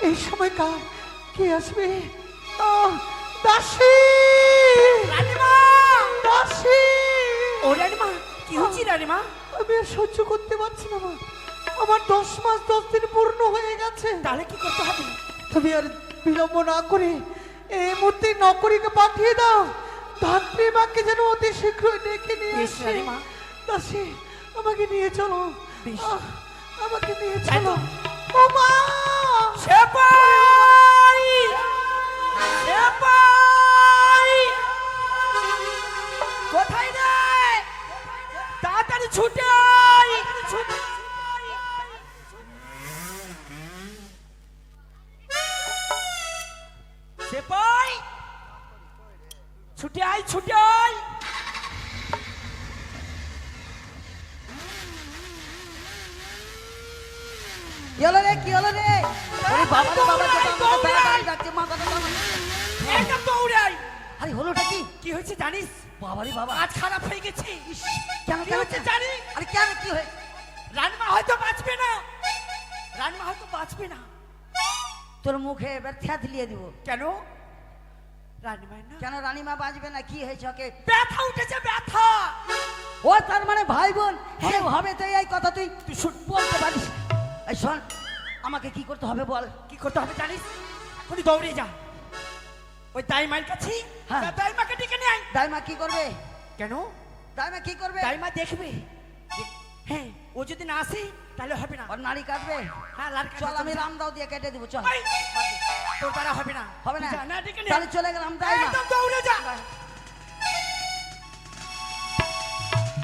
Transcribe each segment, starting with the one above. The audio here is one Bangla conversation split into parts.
এই সময়কার কে আসবে? দাসী, রানীমা! দাসী! ও রানীমা, কি হচ্ছে রানীমা? আমি আর সহ্য করতে পারছি না মা। আমার 10 মাস 10 দিন পূর্ণ হয়ে গেছে। তাহলে কি করতে হবে? তুমি আর বিলম্ব না করে এই মুহূর্তে নকরীকে পাঠিয়ে দাও। ধাত্রী মাকে যেন অতি শীঘ্রই ডেকে নিয়ে বেশ আসে। রানীমা। দাসী, আমাকে নিয়ে চলো। বেশ। আমাকে নিয়ে চলো। চলো। ও মা! সেপাই! সেপাই! কোথায় রে? তাড়াতাড়ি ছুটে আয়! সেপাই! ছুটে আয়, ছুটে আয়! কি হলো রে, কি হলো রে? আরে বাবা রে বাবা, যেটা আমাকে দৌড়াই! তাড়াতাড়ি ডাকছে, মাথাটা তো একদম দৌড়াই! আরে হলোটা কি? কি হয়েছে জানিস? বাবা রে বাবা, আজ খারাপ হয়ে গেছে। ইস, কেন কি কেন হচ্ছে জানি? আরে কেন কি হয়? রানীমা হয়তো বাঁচবে না। রানীমা হয়তো বাঁচবে না। তোর মুখে এবার থ্যাতলিয়ে দিব। কেন? রানীমা না, কেন রানীমা বাঁচবে না? কি হয়েছে ওকে? ব্যথা উঠেছে, ব্যথা। ও তার মানে ভাই বোন কেউ হবে তো এই কথা তুই তুই বলতে পারিস? এই শোন, আমাকে কি করতে হবে বল? কি করতে হবে জানিস? তুই দৌড়ে যা ওই দাইমার কাছে। হ্যাঁ। দাইমাকে ডেকে নিয়ে আয়। দাইমা কি করবে? কেন? দাইমা কি করবে? দাইমা দেখবে। হ্যাঁ, ও যদি না আসে তাহলে হবে না। ওর নাড়ি কাটবে? হ্যাঁ, লাল চল আমি রামদাও দিয়ে কেটে দিব, চল। এই, তোর দ্বারা হবে না। হবে না? যা, না ডেকে নিয়ে তাহলে আয়। চলে গেলাম দাইমা। একদম দৌড়ে যা,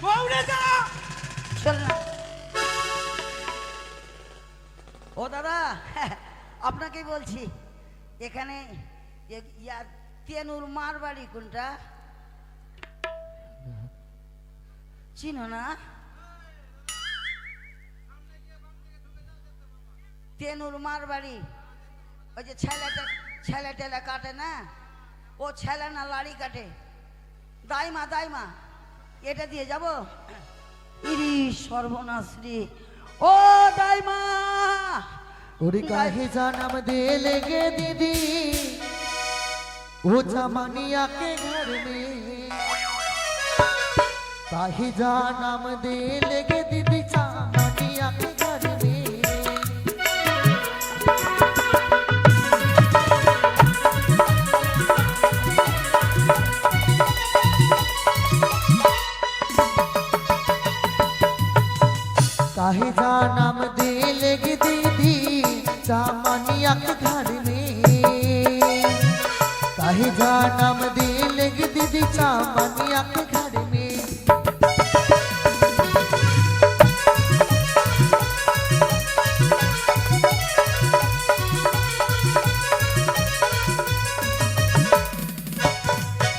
দৌড়ে যা। চল না। ও দাদা, আপনাকেই বলছি, এখানে তেনুর মার বাড়ি কোনটা চিনো না? তেনুর মার বাড়ি ওই যে ছেলে টেলে কাটে না, ও ছেলে না লাড়ি কাটে। দাইমা দাইমা এটা দিয়ে যাব। ইরি সর্বনাশ রে, ও দাইমা! ওরে কাहे जानम दे लेगे दीदी वो चमनिया के घर में, काहे जानम दे लेगे दीदी चमनिया के घर में। काहे जानम दे लेगे दीदी चमनिया के घर में, काहे जानम दे लेगे दीदी चमनिया के घर में।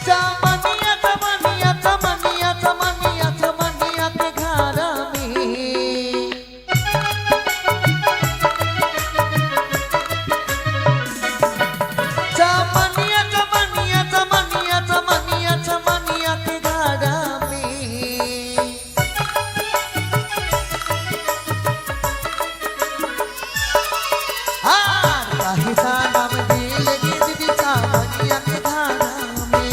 चमनिया चमनिया चमनिया चमनिया चमनिया के घर में, चमनिया चमनिया चमनिया चमनिया चमनिया के घर में। हाँ, काहे जानम दे लेगे दीदी चमनिया के घर में।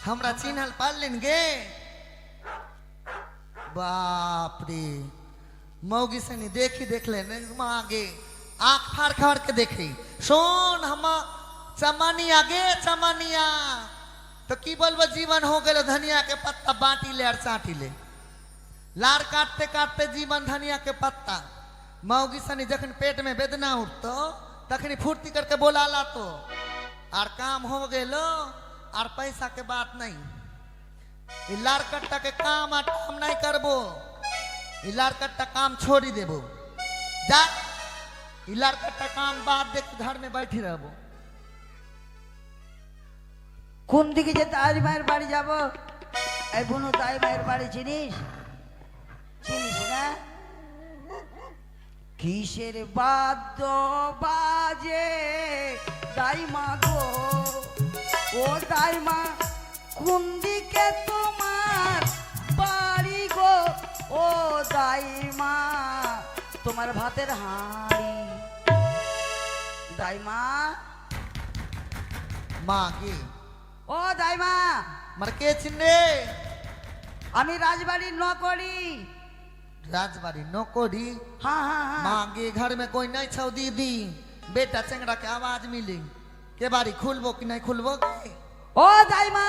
हमरा चिन्हल पालेन गे? बाप रे, मौगी सनी देखी देख ले आगे आँख फाड़ फाड़ के देखी। सोन हम चमनिया गे चमनिया, तो की बोलबो जीवन हो गए धनिया के पत्ता बांटी ले और चाटी ले। लार काटते काटते जीवन धनिया के पत्ता। मौगी सनी जखन पेट में वेदना उठतो तखनी फुर्ती करके बोला ला तो और काम हो गेलो और पैसा के बात नहीं। ई लार कट्टा के काम आ काम नहीं करबो, ई लार कट्टा काम छोड़ी देबो। जा ई लार कट्टा काम बाद देख घर में बैठी रहबो। কোন দিকে যে তাই মায়ের বাড়ি যাব? এই বুনু তাই মায়ের বাড়ি চিনিস? চিনিস না? কিসের বাদ্য বাজে দাইমা গো, ও দাইমা কোন দিকে তোমার বাড়ি গো, ও দাইমা তোমার ভাতের হাঁড়ি। দাইমা, মা কে ও দাইমা, মার কে চিনে? আমি राजबाड़ी नौकरी। राजबाड़ी नौकरी? हाँ हाँ हाँ। माँ गे घर में कोई नहीं छौ दीदी, बेटा चंगड़ा के आवाज मिली के बारी खुलबो कि नहीं खुलबो के? ओ दाइमा,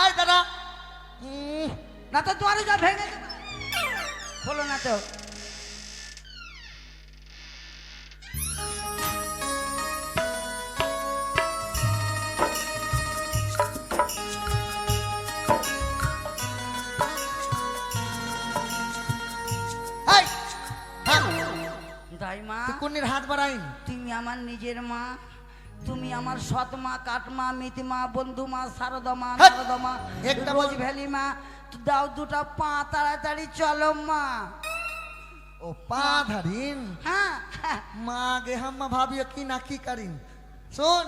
आय दादा ना तो तुम्हारे जा भेंगे खोलो ना तो। आय हाँ দাইমা, তুই কোনের হাত বাড়াইন? তুমি আমার নিজের মা, তুমি আমার সৎ মা, কাট মা, মিতি মা, বন্ধু মা, শারদা মা, হেৎ! নারদা মা, একটা রোজ বল- ভ্যালি মা। দাও দুটা পা, তাড়াতাড়ি চলো মা। ও পা ধরিন? হ্যাঁ হ্যাঁ। মা গে हम भाभियो की ना की करिन। सुन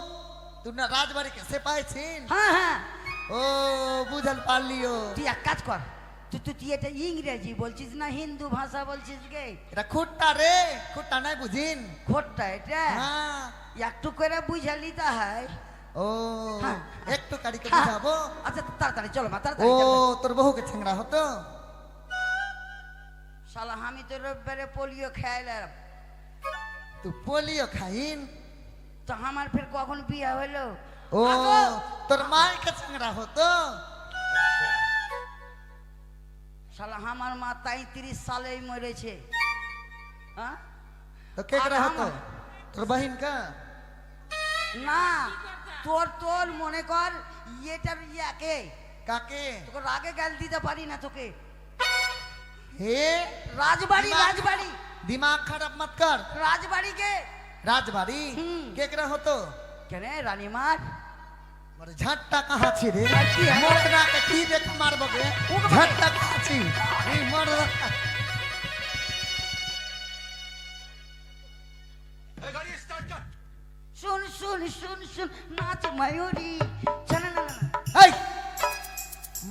तू ना राजबाड़ी के सिपाही छिन? হ্যাঁ হ্যাঁ। ও বুঝল পারলিও। তুই এক কাজ কর, তুই এটা ইংরেজি বলছিস না হিন্দু ভাষা বলছিস গে? এটা খুট্টা রে, খুট্টা নাই বুঝিন? খোটটা এটা হ্যাঁ। একটু করে বুঝালি তা হয়। ও হ্যাঁ। একটু কারিকে হ্যাঁ। বুঝাবো? আচ্ছা তাড়াতাড়ি চলো মা, ও তাড়াতাড়ি চলো। তোর বহুকে ছেংড়া হতো? শালা আমি তো রবিবারে পোলিও খাইলাম, তুই পোলিও খাইন? তো আমার ফের কখন বিয়ে হলো? ও আগো! তোর মাইকে ছেংড়া হতো? শালা আমার মা 33 সালেই মরেছে। হ্যাঁ? তো কে আর করে হতো? আমার- তোর বহিন কা? না, তোর মনে কর ইয়েটার ইয়াকে কাকে? তোকে রাগে গাল দিতে পারি না তোকে। হে রাজবাড়ি দিমাগ- রাজবাড়ি दिमाग खराब मत कर। রাজবাড়ি কে? राजबाड़ी हम्म। केकरा होतो? কেন রানীমার? मर झट्टा कहाँ छी रे? की है? मोकना के की देख मारबोगे? झट्टा कहाँ छी? ई मर শুন শুন শুন শুন নাচ ময়ূরী। চল না না। এই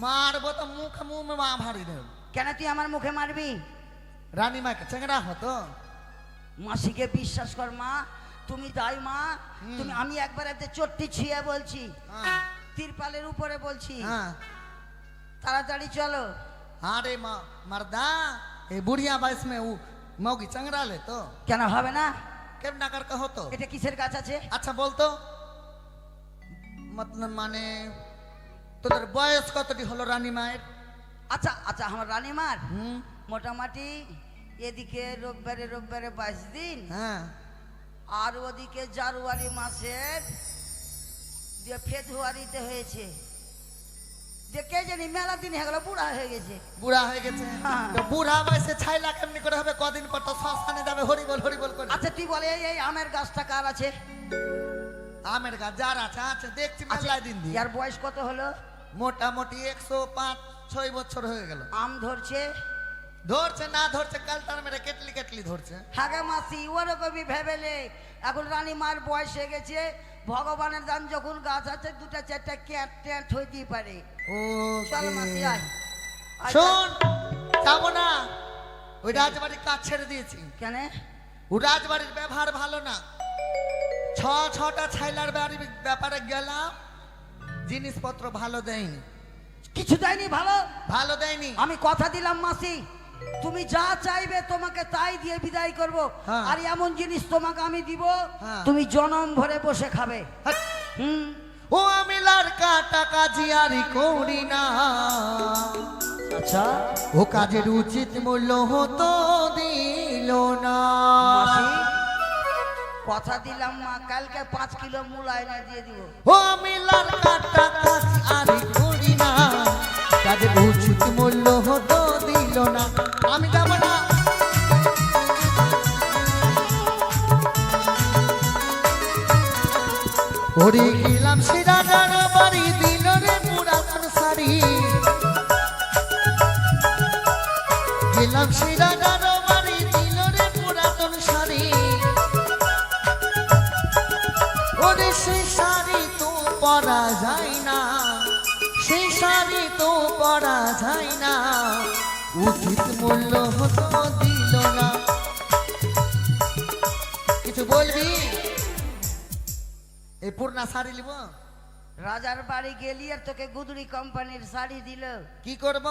मारबो तो मुंह में मां भारी दे। কেন তুই আমার মুখে মারবি? रानी माँ के चंगड़ा होतो? মাসিকে বিশ্বাস কর মা, তুমি দাই মা। তুমি আমি একবার এতে চট্টি ছিয়ে বলছি, हाँ তিরপালের উপরে বলছি, हाँ তাড়াতাড়ি চলো। हाँ रे माँ मर्दा ये बुढ़िया बाईस में वो मौगी चंगड़ा ले तो কেন হবে না? केम ना कर कहो तो? এটা কিসের গাছ আছে? अच्छा बोल तो मतलब माने তোদের বয়স কতটি হলো রানী মায়ের? আচ্ছা আচ্ছা আমার রানীমার হুম মোটামুটি এদিকে রোববারে 22 দিন, হ্যাঁ আর ওদিকে জানুয়ারি মাসের যে ফেব্রুয়ারিতে হয়েছে। যে কে জানি মেলা দিন হয়ে গেল, বুড়া হয়ে গেছে। বুড়া হয়ে গেছে। হ্যাঁ। তো বুড়া বয়সে ছাইলা কেমনি করে হবে? কদিন পর তো শ্মশানে যাবে হরি বল করে। আচ্ছা তুই বলে এই আমের গাছটা কার আছে? আমের গাছ যার আছে আছে দেখছি মেলায় দিন দিয়ে। ইয়ার বয়স কত হলো? মোটামুটি 105-6 বছর হয়ে গেল। আম ধরছে? ধরছে না ধরছে কালটার মেরে কেটলি ধরছে। হাগে মাসি ওরকমই ভেবেলে এখন রানীমার বয়স হয়ে গেছে। ভগবানের দান যখন গাছ আছে দুটা চারটা ক্যাট ট্যাট হইতেই পারে। ও চল মাসি আয়। আয়, শোন যাবো না, ওই রাজবাড়ির কাজ ছেড়ে দিয়েছি। কেন? ও রাজবাড়ির ব্যবহার ভালো না। ছটা ছাইলার বাড়ির ব্যাপারে গেলাম, জিনিসপত্র ভালো দেয়নি। কিছু দেয়নি ভালো? ভালো দেয়নি। আমি কথা দিলাম মাসি, তুমি যা চাইবে তোমাকে তাই দিয়ে বিদায় করব। হ্যাঁ। আর এমন জিনিস তোমাকে আমি দিব, হ্যাঁ। তুমি জনম ভরে বসে খাবে। হাট। হুম। ও আমি লারকা টাকা জিয়ারি করি না, আচ্ছা ও কাজের উচিত মূল্য হতো দিল না। মাসি কথা দিলাম মা, কালকে 5 কিলো মূল আয়না দিয়ে দিব। ও আমি লারকা টাকা জিয়ারি করি না, কাজের উচিত মূল্য হতো দিল না। আমি যাব না। ওরে গেলাম সিরাজার বাড়ি, দিল রে পুরাতন শাড়ি। গেলাম সিরাজার বাড়ি, দিল রে পুরাতন শাড়ি। ওরে সেই শাড়ি তো পরা যায় না, সেই শাড়ি তো পরা যায় না, উচিত মূল্য হতো দিল না। কিছু বলবি? এই পূর্ণা শাড়ি নিব? রাজার বাড়ি গেলি আর তোকে গুদুরি কোম্পানির শাড়ি দিল, কি করব?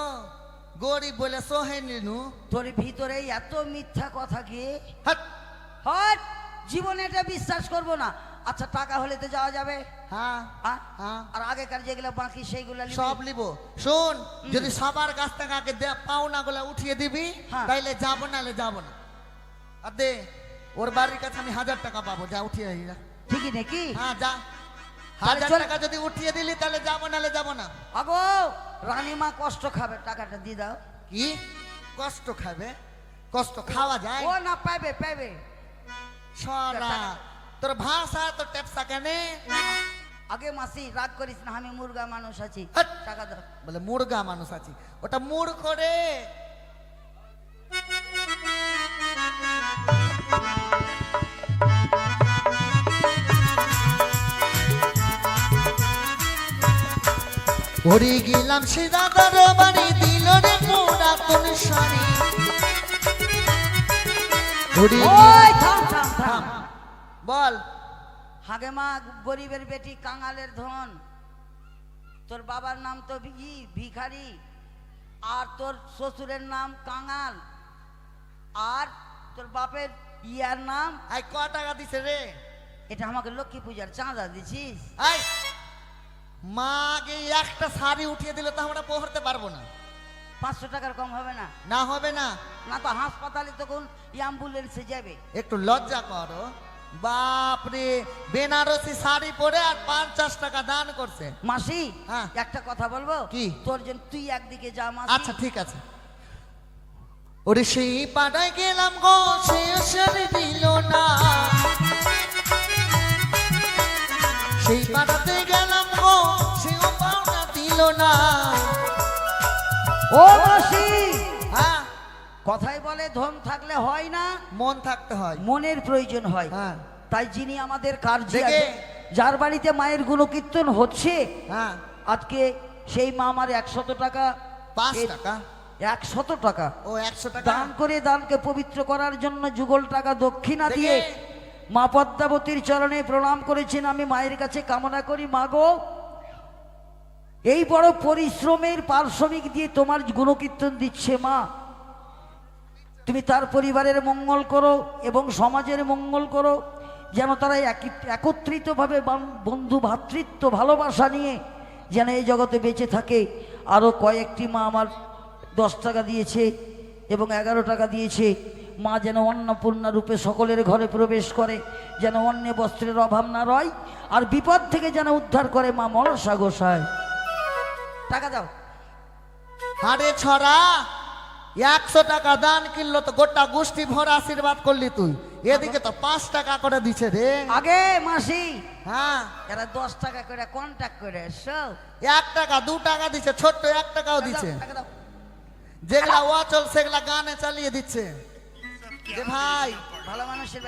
গরিব বলে সোহে নিনু। তোর ভিতরে এত মিথ্যা কথা কি? হাট! হট, জীবনে এটা বিশ্বাস করব না। আচ্ছা, টাকা হলে তো যাওয়া যাবে। হ্যাঁ হ্যাঁ? হ্যাঁ, আর আগেকার যেগুলো বাকি সেইগুলো নিবি? সব নিব। শোন, যদি সবার কাছ থেকে আগে পাওনা গুলা উঠিয়ে দিবি, হ্যাঁ। তাইলে যাবো, নাহলে যাবো না। আর দে, ওর বাড়ির কাছে আমি 1000 টাকা পাবো, যা উঠিয়ে আই যা। ঠিকই নাকি? হ্যাঁ যা। তাহলে 1000 চল। টাকা যদি উঠিয়ে দিলি তাহলে যাবো, নাহলে যাবো না। আগো, রানীমা কষ্ট খাবে, টাকাটা দিয়ে দাও। কি কষ্ট খাবে? কষ্ট খাওয়া যায়? ও না, পাইবে পাইবে। সরা, তোর ভাষা তো টেপসা কেনে? আগে মাসি রাগ করিস না, আমি মুরগা মানুষ আছি। হাট! টাকা দাও। বলে মুরগা মানুষ আছি, ওটা মুর করে। ওরে গেলাম সে দাদার বাড়ি, দিল রে পুরাতন শাড়ি। ওরে ওই থাম থাম থাম। বল। হাগে মা, গরিবের বেটি, কাঙালের ধন। তোর বাবার নাম তো ভিখারি, আর তোর শ্বশুরের নাম কাঙাল, আর তোর বাপের ইয়ার নাম। আই ক টাকা দিছে রে? এটা আমাকে লক্ষ্মী পূজার চাঁদা দিছিস? আই মাকে একটা শাড়ি উঠিয়ে দিলে তো আমরা পড়তে পারবো না। 500 টাকার কম হবে না? না হবে না। না তো হাসপাতালে তখন অ্যাম্বুলেন্সে যাবে। একটু লজ্জা করো। বাপরে, বেনারসি শাড়ি পরে আর 50 টাকা দান করছে। মাসি, হ্যাঁ। একটা কথা বলবো কি? তোর জন্য তুই একদিকে যা মাসি। আচ্ছা ঠিক আছে। ওরে সেই পাড়ায় গেলাম গো, সে শাড়ি দিল না, সেই পাড়াতে গেলাম গো, সেও পাওনা দিল না। ও মাসি, হ্যাঁ, কথাই বলে ধন থাকলে হয় না, মন থাকতে হয়। মনের প্রয়োজন হয়। হ্যাঁ তাই যিনি আমাদের কার্যে দেখে। আছে, যার বাড়িতে মায়ের গুণকীর্তন হচ্ছে, হ্যাঁ, আজকে সেই মা আমার 100 টাকা, 5 টাকা। 100 টাকা ও 100 টাকা দান করে দানকে পবিত্র করার জন্য যুগল টাকা দক্ষিণা দেখে। দিয়ে মা পদ্মাবতীর চরণে প্রণাম করেছেন। আমি মায়ের কাছে কামনা করি, মা গো, এই বড় পরিশ্রমের পারিশ্রমিক দিয়ে তোমার গুণকীর্তন দিচ্ছে মা, তুমি তার পরিবারের মঙ্গল করো এবং সমাজের মঙ্গল করো, যেন তারা একত্রিতভাবে বন্ধু ভ্রাতৃত্ব ভালোবাসা নিয়ে যেন এই জগতে বেঁচে থাকে। আরও কয়েকটি মা আমার 10 টাকা দিয়েছে এবং 11 টাকা দিয়েছে। মা যেন অন্নপূর্ণা রূপে সকলের ঘরে প্রবেশ করে, যেন অন্য বস্ত্রের অভাব না রয়, আর বিপদ থেকে যেন উদ্ধার করে মা মনসা গোসায়। টাকা দাও। আরে ছড়া, 100 টাকা দান কিনলো তো গোটা গোষ্ঠী ভরা আশীর্বাদ করলি তুই। এদিকে তো 5 টাকা করে দিছে রে। আগে মাসি, হ্যাঁ, এরা 10 টাকা করে কন্ট্যাক্ট করে এসো। 1 টাকা 2 টাকা দিচ্ছে, ছোট্ট 1 টাকাও দিচ্ছে। টাকা দাও। যেগুলা অচল সেগুলা গানে চালিয়ে দিচ্ছে। যে ভাই, ভালো মানুষের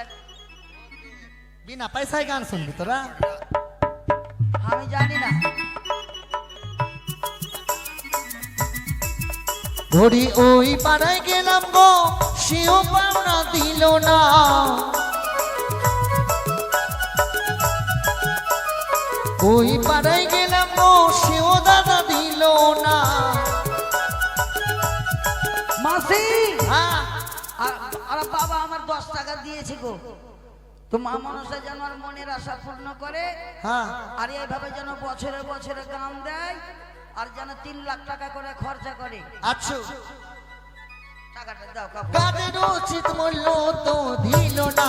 বিনা পয়সায় গান শুনবি তোরা? আমি জানি না। ঘড়ি ওই পাড়ায় গেলাম গো, সেও পাওনা দিল না, ওই পাড়ায় গেলাম গো, সেও দাদা দিল না। মাসি, হ্যাঁ, আর বাবা আমার 10 টাকা দিয়েছে গো। তো মা মনসা যেন আমার মনের আশা পূর্ণ করে, হ্যাঁ, আর এইভাবে যেন বছরে বছরে গান দেয়, আর যেন 3 লাখ টাকা করে খরচা করে। আচ্ছা। টাকাটা দাও কাকু। কাদের উচিত মূল্য তো দিল না,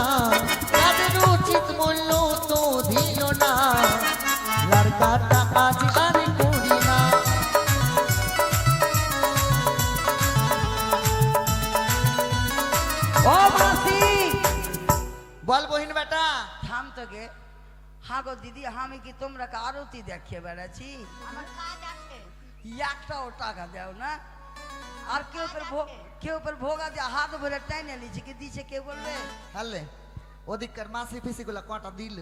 কাদের উচিত মূল্য তো দিল না, লড়কাটা আজ আর করি না। ও মাসি, বল বহিন বেটা। থাম তো গে। হ্যাঁ গো দিদি, আমি কি তোমরা আরতি দেখিয়ে বেড়াচ্ছি? একটাও টাকা দাও না। আর কেউ ভোগা দিয়ে হাত ভরে টাইনে নিচ্ছে, কি দিছে কে বলবে? হালে ওদিককার মাসি ফিসি গুলা কটা দিল?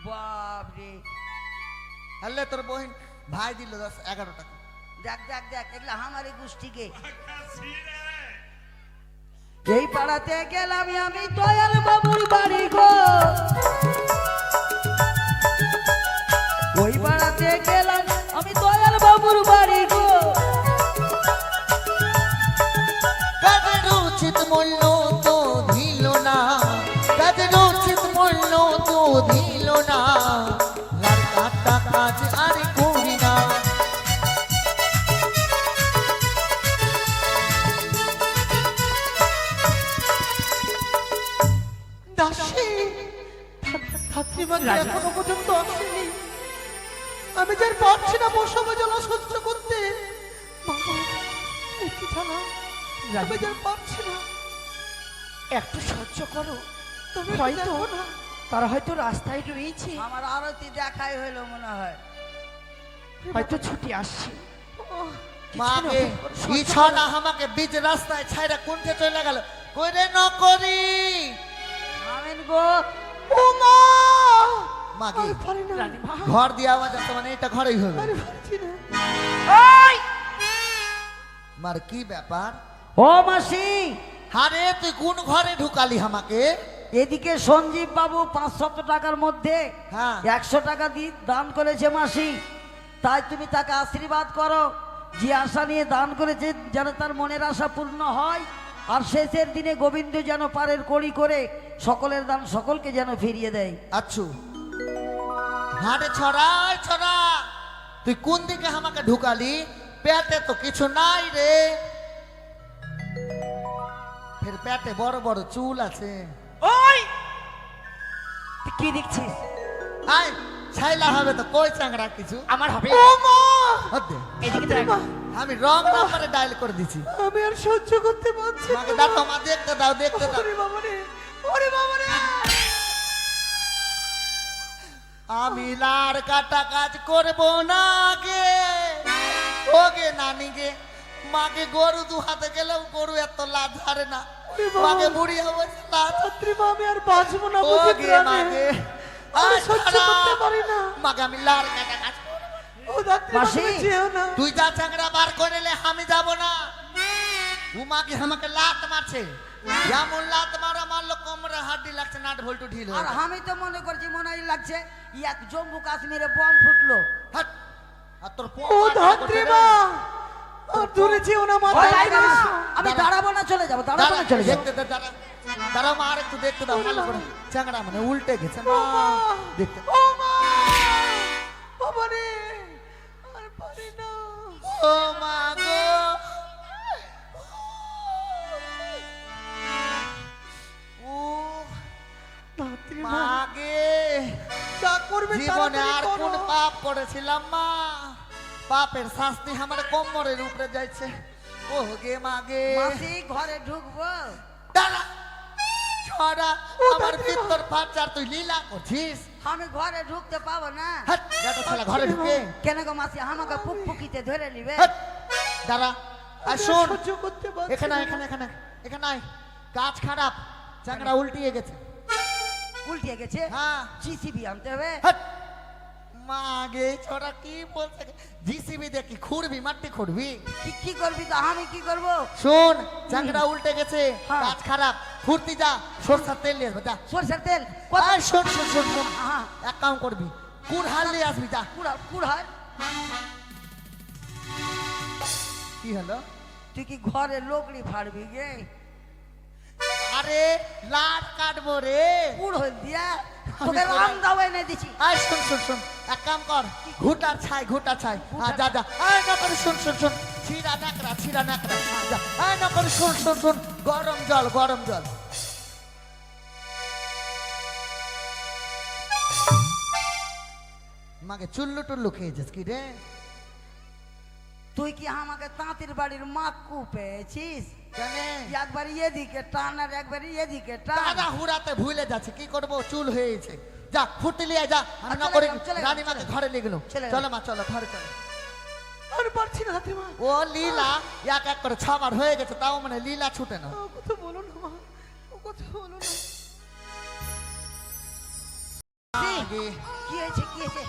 বাপ রে, হলে তোর বহিন ভাই দিল 10-11 টাকা। দেখ দেখ দেখ, এগুলা আমারই গোষ্ঠীকে। এই পাড়াতে গেলাম আমি দয়াল বাবুর বাড়ি গো, ওই পাড়াতে গেলাম আমি দয়াল বাবুর বাড়ি গো। কাজের উচিত মূল্য তো দিল না, কাজের উচিত মূল্য তো দিল না, আর কাটা কাজ আর করি না। দাসী ধাত্রীবান এখনো পর্যন্ত আসেনি, আমি যার পারছি না বসব জ্বালা সহ্য করতে। বাবা, একটু জ্বালা, আমি যার পারছি না। একটু সহ্য করো, তুমি হয়তো দেখো না, তারা হয়তো রাস্তায় রয়েছে, আমার আরতি দেখাই হইলো মনে হয়। হয়তো ছুটি আসছে। মাকে ইছানা আমাকে বীজ রাস্তায় ছাইরা কোনতে চলে গেল, কইরে ন করি আমিন গো। ও মা, মাকে রানীমা, ঘর দিয়ে আওয়াজ আসছে, মানে এটা ঘরেই হবে। ওই মার কি ব্যাপার? ও মাসি, আরে তুই কোন ঘরে ঢুকালি আমাকে? এদিকে সঞ্জীব বাবু 500 টাকার মধ্যে হ্যাঁ। 100 টাকা দান করেছে মাসি, তাই তুমি তাকে আশীর্বাদ করো, যে আশা নিয়ে দান করেছে যেন তার মনের আশা পূর্ণ হয়, আর শেষের দিনে গোবিন্দ যেন পারের কড়ি করে সকলের দান সকলকে যেন ফিরিয়ে দেয়। আচ্ছু, হাড়ে ছড়া ছড়া, তুই কোন দিকে আমাকে ঢুকালি? পেটে তো কিছু নাই রে, ফের পেটে বড় বড় চুল আছে। ওই তুই কি দেখছিস? আয় ছাইলা হবে তো, কই চাংড়া কিছু আমার হবে। হতে। এদিকে দেখ, আমি রং নাম্বারে ডায়াল করে দিছি। আমি আর সহ্য করতে পারছি না। মাকে দাও, মা দেখতে দাও, দেখতে দাও। ওরে বাবা রে, ওরে বাবা রে। আমি লার কাটা কাজ করবো না গে, ওগে নানি গে। মাকে গরু দু হাতে গেলেও গরু এত লাদ হারে না, মাকে বুড়ি অবস্থা লাদ। ছাত্রীমা, আমি আর বাঁচবো না বুঝি ওগে প্রাণে। মাকে আমি আয় সহ্য ছাড়া। করতে পারি না। মাকে আমি লার কাটা কাজ করবো। ও ছাত্রীমা, মাসি। তুমি যেও না। তুই যা চাংড়া বার করে নে, আমি যাব না। উমাকে আমাকে লাত মারছে, যেমন লাত মারা মারলো কোমরে হাড্ডি লাগছে, নাট ভল্টু ঢিল আর আমি তো মনে করছি মনে হয় লাগছে এক জম্মু কাশ্মীরে বম ফুটলো। হাট। আর তোর ও ধাত্রীমা, আর দূরে যেও না, ওই মাথায় লাইনে লাগবে। না, আমি দাঁড়াবো না, চলে যাবো, দাঁড়াবো না, চলে যাবো। দেখতে দে, দাঁড়াও মা, আর একটু দেখতে দাও ভালো করে। চাংড়া মানে উল্টে গেছে মা, দেখতে। ও মা, বাবা রে, আর পারি না। ও মা গো, ও ধাত্রীমা, মা গে, যা করবে জীবনে তাড়াতাড়ি আর করো। কোন পাপ করেছিলাম মা? পাপের শাস্তি আমার কোমরের উপরে যাচ্ছে। ও গে মা গে, মাসি ঘরে ঢুকবো? দাঁড়া ছড়া, ও আমার দাদিমা। ভিতর ফাচার তুই লীলা করছিস। আমি ঘরে ঢুকতে পাবো না? হাট, বেটা ছেলে ঘরে ঢুকে। কেন গো মাসি, আমাকে পুকপুকিতে ধরে নিবে? হাট, দাঁড়া, আর আমি আর শোন, সহ্য করতে পারছি এখানে না। এখানে এখানে এখানে আয়। কাজ খারাপ, চাংড়া উল্টিয়ে গেছে। উল্টে গেছে? হ্যাঁ। জিসিবি আনতে হবে। হাট, মা গে ছোড়া কি বলছে? জিসিবি দেখি খুঁড়বি, মাটি খুঁড়বি? কি করবি তো? আমি কি করবো? শোন, চাংড়া উল্টে গেছে, হ্যাঁ। কাজ খারাপ, ফুর্তি যা, সরষার তেল নিয়ে আসবে যা। সরষের তেল কত? আয় শোন শোন শোন শোন, হ্যাঁ। এক কাম করবি, কুড়হাল নিয়ে আসবি যা। কুড়ায়? কি হলো? তুই কি ঘরে লোকড়ি ফাড়বি গে? আরে লাট কাটবো রে। কুড় হল দিয়া আমি তোকে কুড়াই। রাম দাওয়াই না দিছি। আয় শোন শোন শোন, এক কাম কর, ঘুটার ছাই ঘুটার ছাই, আর যা যা। আয় না করে শোন শোন শোন, ছিড়া নাকড়া যা। আয় না করে শোন শোন শোন, গরম জল গরম জল। মাকে চুল্লু টুল্লু খেয়েছিস কি রে? তুই কি আমাকে তাঁতির বাড়ির মাকু পেয়েছিস? জানে একবার এদিকে টান আর একবার এদিকে টান। দাদা হুড়াতে ভুলে যাচ্ছে, কি করবো, চুল হয়েছে। যা ফুটি লিয়ে যা, আমি না চলে করে গেলাম, চলে গেলাম, রানী মাকে চলে ঘরে নিয়ে গেল। চলে চলো মা চলো, ঘরে চলো। আর পারছি না ধাত্রীমা। ও লীলা এক এক করে ছাবার হয়ে গেছে, তাও মানে লীলা ছুটে না। ও কথা বলো না মা, ও কথা বলো না। এসেছি আগে কি হয়েছে কি হয়েছে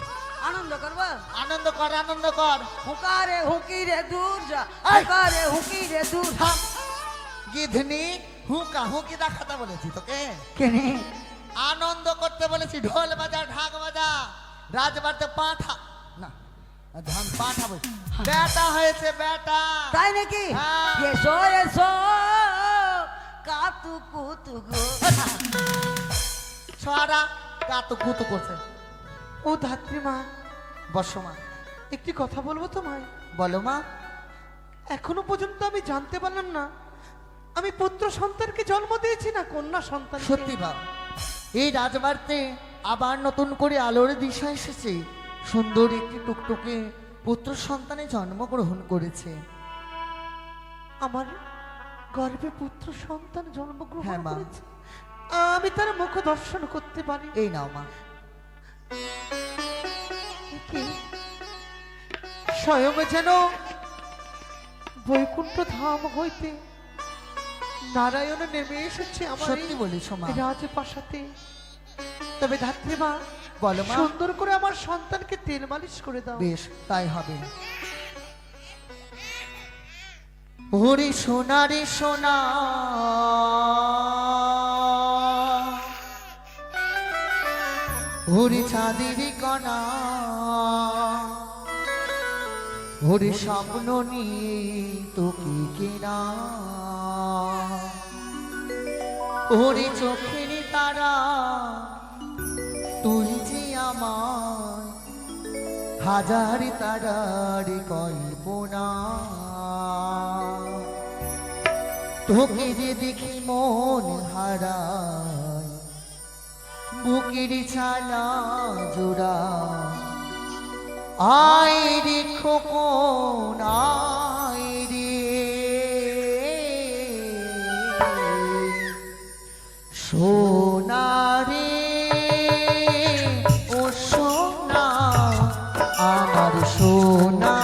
আনন্দ করবো আনন্দ কর আনন্দ কর। হুকারে হুকি রে দূর যা এই! হুকারে হুকি রে দূর থাম। গিধনি হুকা হুকি দেখাতে বলেছি তোকে, কেনে আনন্দ করতে বলেছি। ঢোল বাজা ঢাক বাজা রাজবাড়িতে পাঠা না ধান পাঠা বলছি বেটা হয়েছে বেটা। তাই নাকি হ্যাঁ। এসো এসো কাতু কুতু গো ছড়া কাতু কুতু করছে। ও ধাত্রী মা, বর্ষমা একটি কথা বলবো তোমায়। বলো মা। এখনো পর্যন্ত আমি জানতে পারলাম না আমি পুত্র সন্তানকে জন্ম দিয়েছি না কন্যা সন্তান। সত্যি বাবা, এই রাজবাড়িতে আবার নতুন করে আলোর দিশা এসেছে। সুন্দর একটি টুকটুকে পুত্র সন্তানে জন্মগ্রহণ করেছে। আমার গর্ভে পুত্র সন্তান জন্মগ্রহণ হ্যাঁ, মা। করেছে, আমি তার মুখ দর্শন করতে পারি। এই নাও মা। কি? স্বয়ং যেন বৈকুণ্ঠ ধাম হইতে নারায়ণ নেমে এসেছে আমার সত্যি বলিস মা। রাজপ্রাসাদে। তবে ধাত্রী মা, বলো মা। সুন্দর করে আমার সন্তানকে তেল মালিশ করে দাও। বেশ তাই হবে। ওরে সোনা রে সোনা, ওরে চাঁদের কণা, ওরে স্বপ্ন নিয়ে তোকে কেনা, ওরে চোখের তারা তুই যে আমার হাজার তারার কল্পনা। তোকে যে দেখি মন হারায়, বুকের চালা জোড়া। আয় রে খোকন আয় রে, সোনা রে ও সোনা আমার সোনা,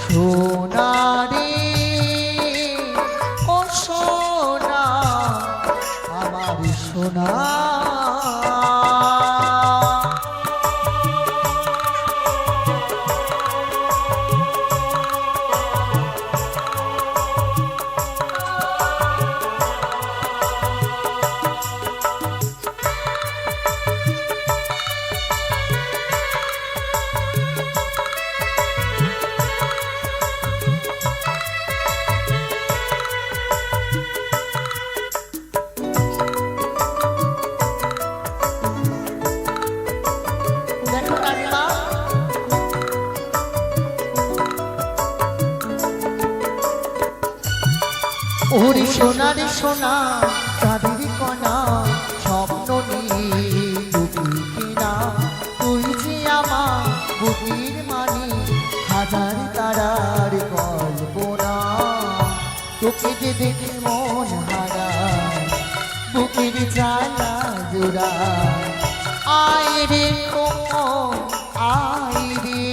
সোনা রে ও সোনা আমার সোনা। দেখো রানীমা, ওরে সোনা রে সোনা চাঁদের কণা, স্বপ্ন নিয়ে তুই কিনা, তুই যে আমার বুকের মানি হাজার তারার কল্পনা। তোকে যে দেখে মন হারায়, বুকের জ্বালা জোড়া। আয় রে খোকন আয় রে,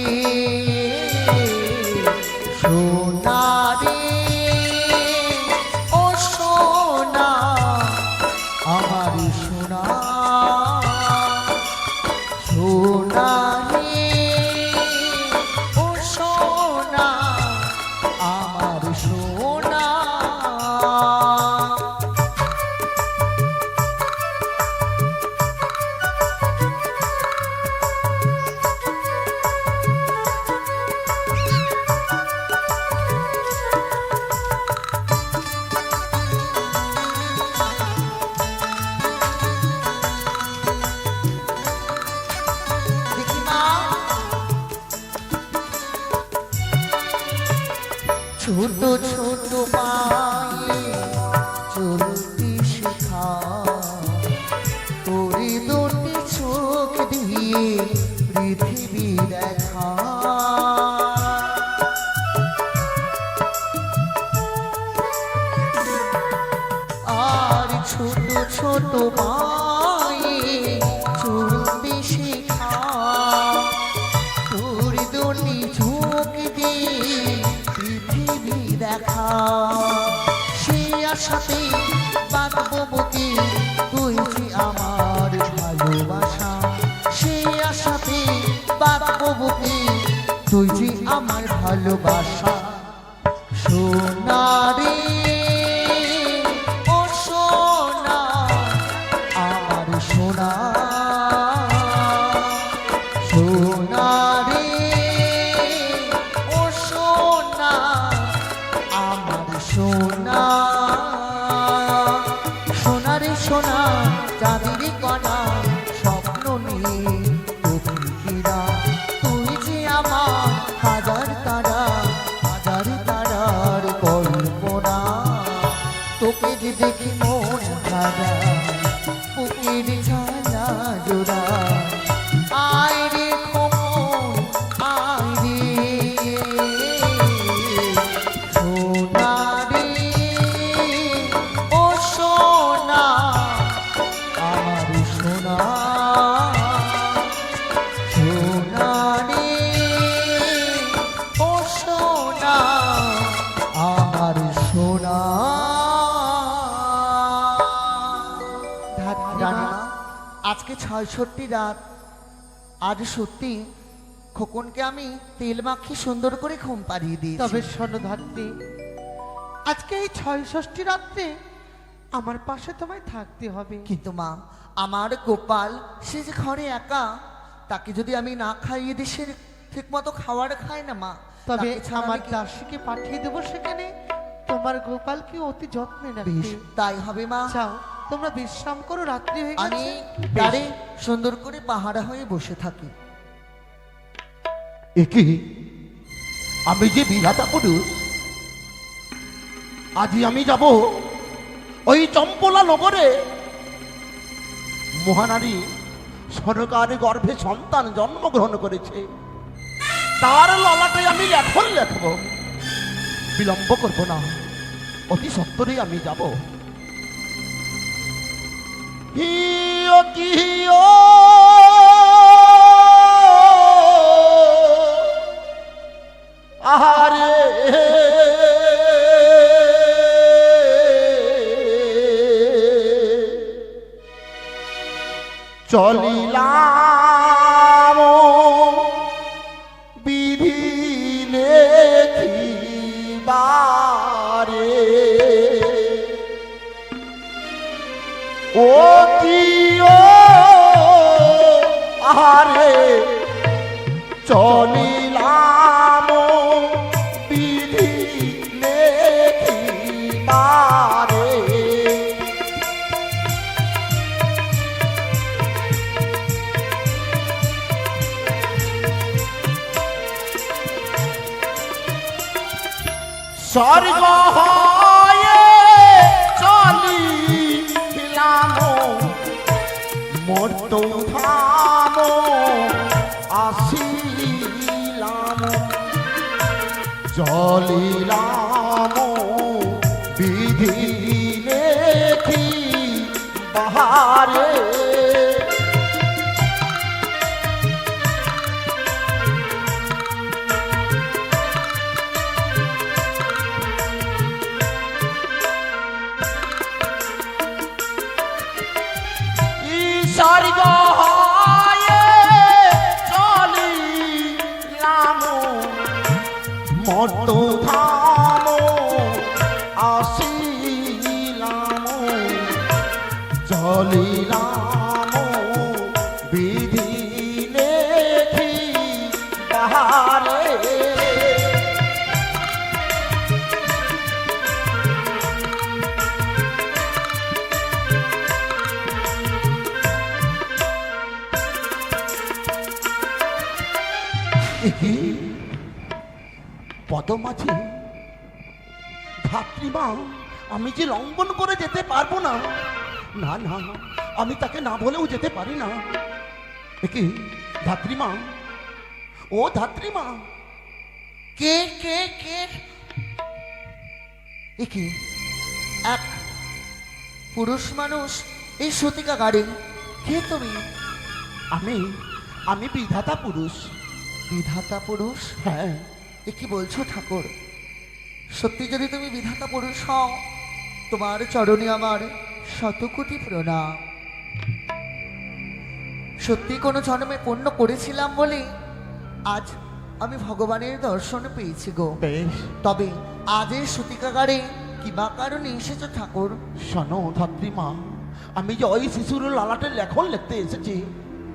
সোনা রে ও সোনা আমার সোনা, সোনা রে ও সোনা আমার সোনা। দেখি মা, ছোট ছোট পায়ে চলতে শেখা, তোরে দুটি চোখ দিয়ে পৃথিবী দেখা। আর ছোট ছোট পায়ে চলতে শেখা, তোর দুটি চোখ দিয়ে পৃথিবী দেখা। বুকে তুই যে আমার ভালোবাসা সোনারে ও সোনা আমার সোনা সোনারে ও সোনা আমার সোনা সোনারে সোনা চাঁদের কণা স্বপ্ন নিয়ে প্রকৃতিরা তুই যে আমার হাজার তারার কল্পনা তোকে যে দেখি মন ধারা বুকের ছায়া জোড়া আয় রে খোকন আয় রে সোনা রে ও সোনা আমার সোনা সোনা রে ও সোনা আমার সোনা রানীমা আজকে ৬৬ রাত আজ সত্যি খোকনকে আমি তেল মাখিয়ে সুন্দর করে ঘুম পাড়িয়ে দিই তবে শোনো ধাত্রী, আজকে এই ৬৬ রাত্রে আমার পাশে তোমায় থাকতে হবে। কিন্তু মা আমার গোপাল সে যে ঘরে একা তাকে যদি আমি না খাইয়ে দিই সে ঠিক মতো খাবার খায় না মা তবে তাকে ছাড়া আমার আমি কি- দাসীকে পাঠিয়ে দেবো সেখানে তোমার গোপালকে অতি যত্নে বেশ, রাখবে। তাই হবে মা যাও তোমরা বিশ্রাম করো, রাত্রি হয়ে আমি গেছে। দাঁড়ে সুন্দর করে পাহারা হয়ে বসে থাকি। একে আমি যে বিধাতা পুরুষ, আজই আমি যাব ওই চম্পলা নগরে মহানারী সরকারের গর্ভে সন্তান জন্মগ্রহণ করেছে, তার ললাটে আমি লেখন লেখব। বিলম্ব করব না, অতি সত্তরই আমি যাব। হিও কি হিও আহারে চলিলাম বিধি লেখিবারে ও কি ও আহারে চলিলাম বিধি লেখিবারে স্বর্গ হয়ে চলিলাম মর্ত ধাম আসিলাম চলিলাম বিধি লেখি বাহারে স্বর্গ হয়ে চলিলাম মর্ত ধাম আসিলাম চলিলাম বিধি লেখি বাহারে পদমাঝি ধাত্রীমা, আমি যে লঙ্ঘন করে যেতে পারবো না। না না, আমি তাকে না বলেও যেতে পারি না। একে ধাত্রীমা, ও ধাত্রীমা, কে কে কে একে এক পুরুষ মানুষ এই সতিকা গাড়ি কে তুমি? আমি আমি বিধাতা পুরুষ। বিধাতা পুরুষ? হ্যাঁ। এ কি বলছো ঠাকুর? সত্যি যদি তুমি বিধাতা পুরুষ হও, তোমার চরণে আমার শতকোটি প্রণাম। সত্যি কোনো জন্মে পুণ্য করেছিলাম বলে আজ আমি ভগবানের দর্শন পেয়েছি গো। বেশ, তবে আজ এই সূতিকাগারে কিবা কারণে এসেছো ঠাকুর? শোনো ধাত্রীমা, আমি যে ওই শিশুর লালাটে লেখন লিখতে এসেছি।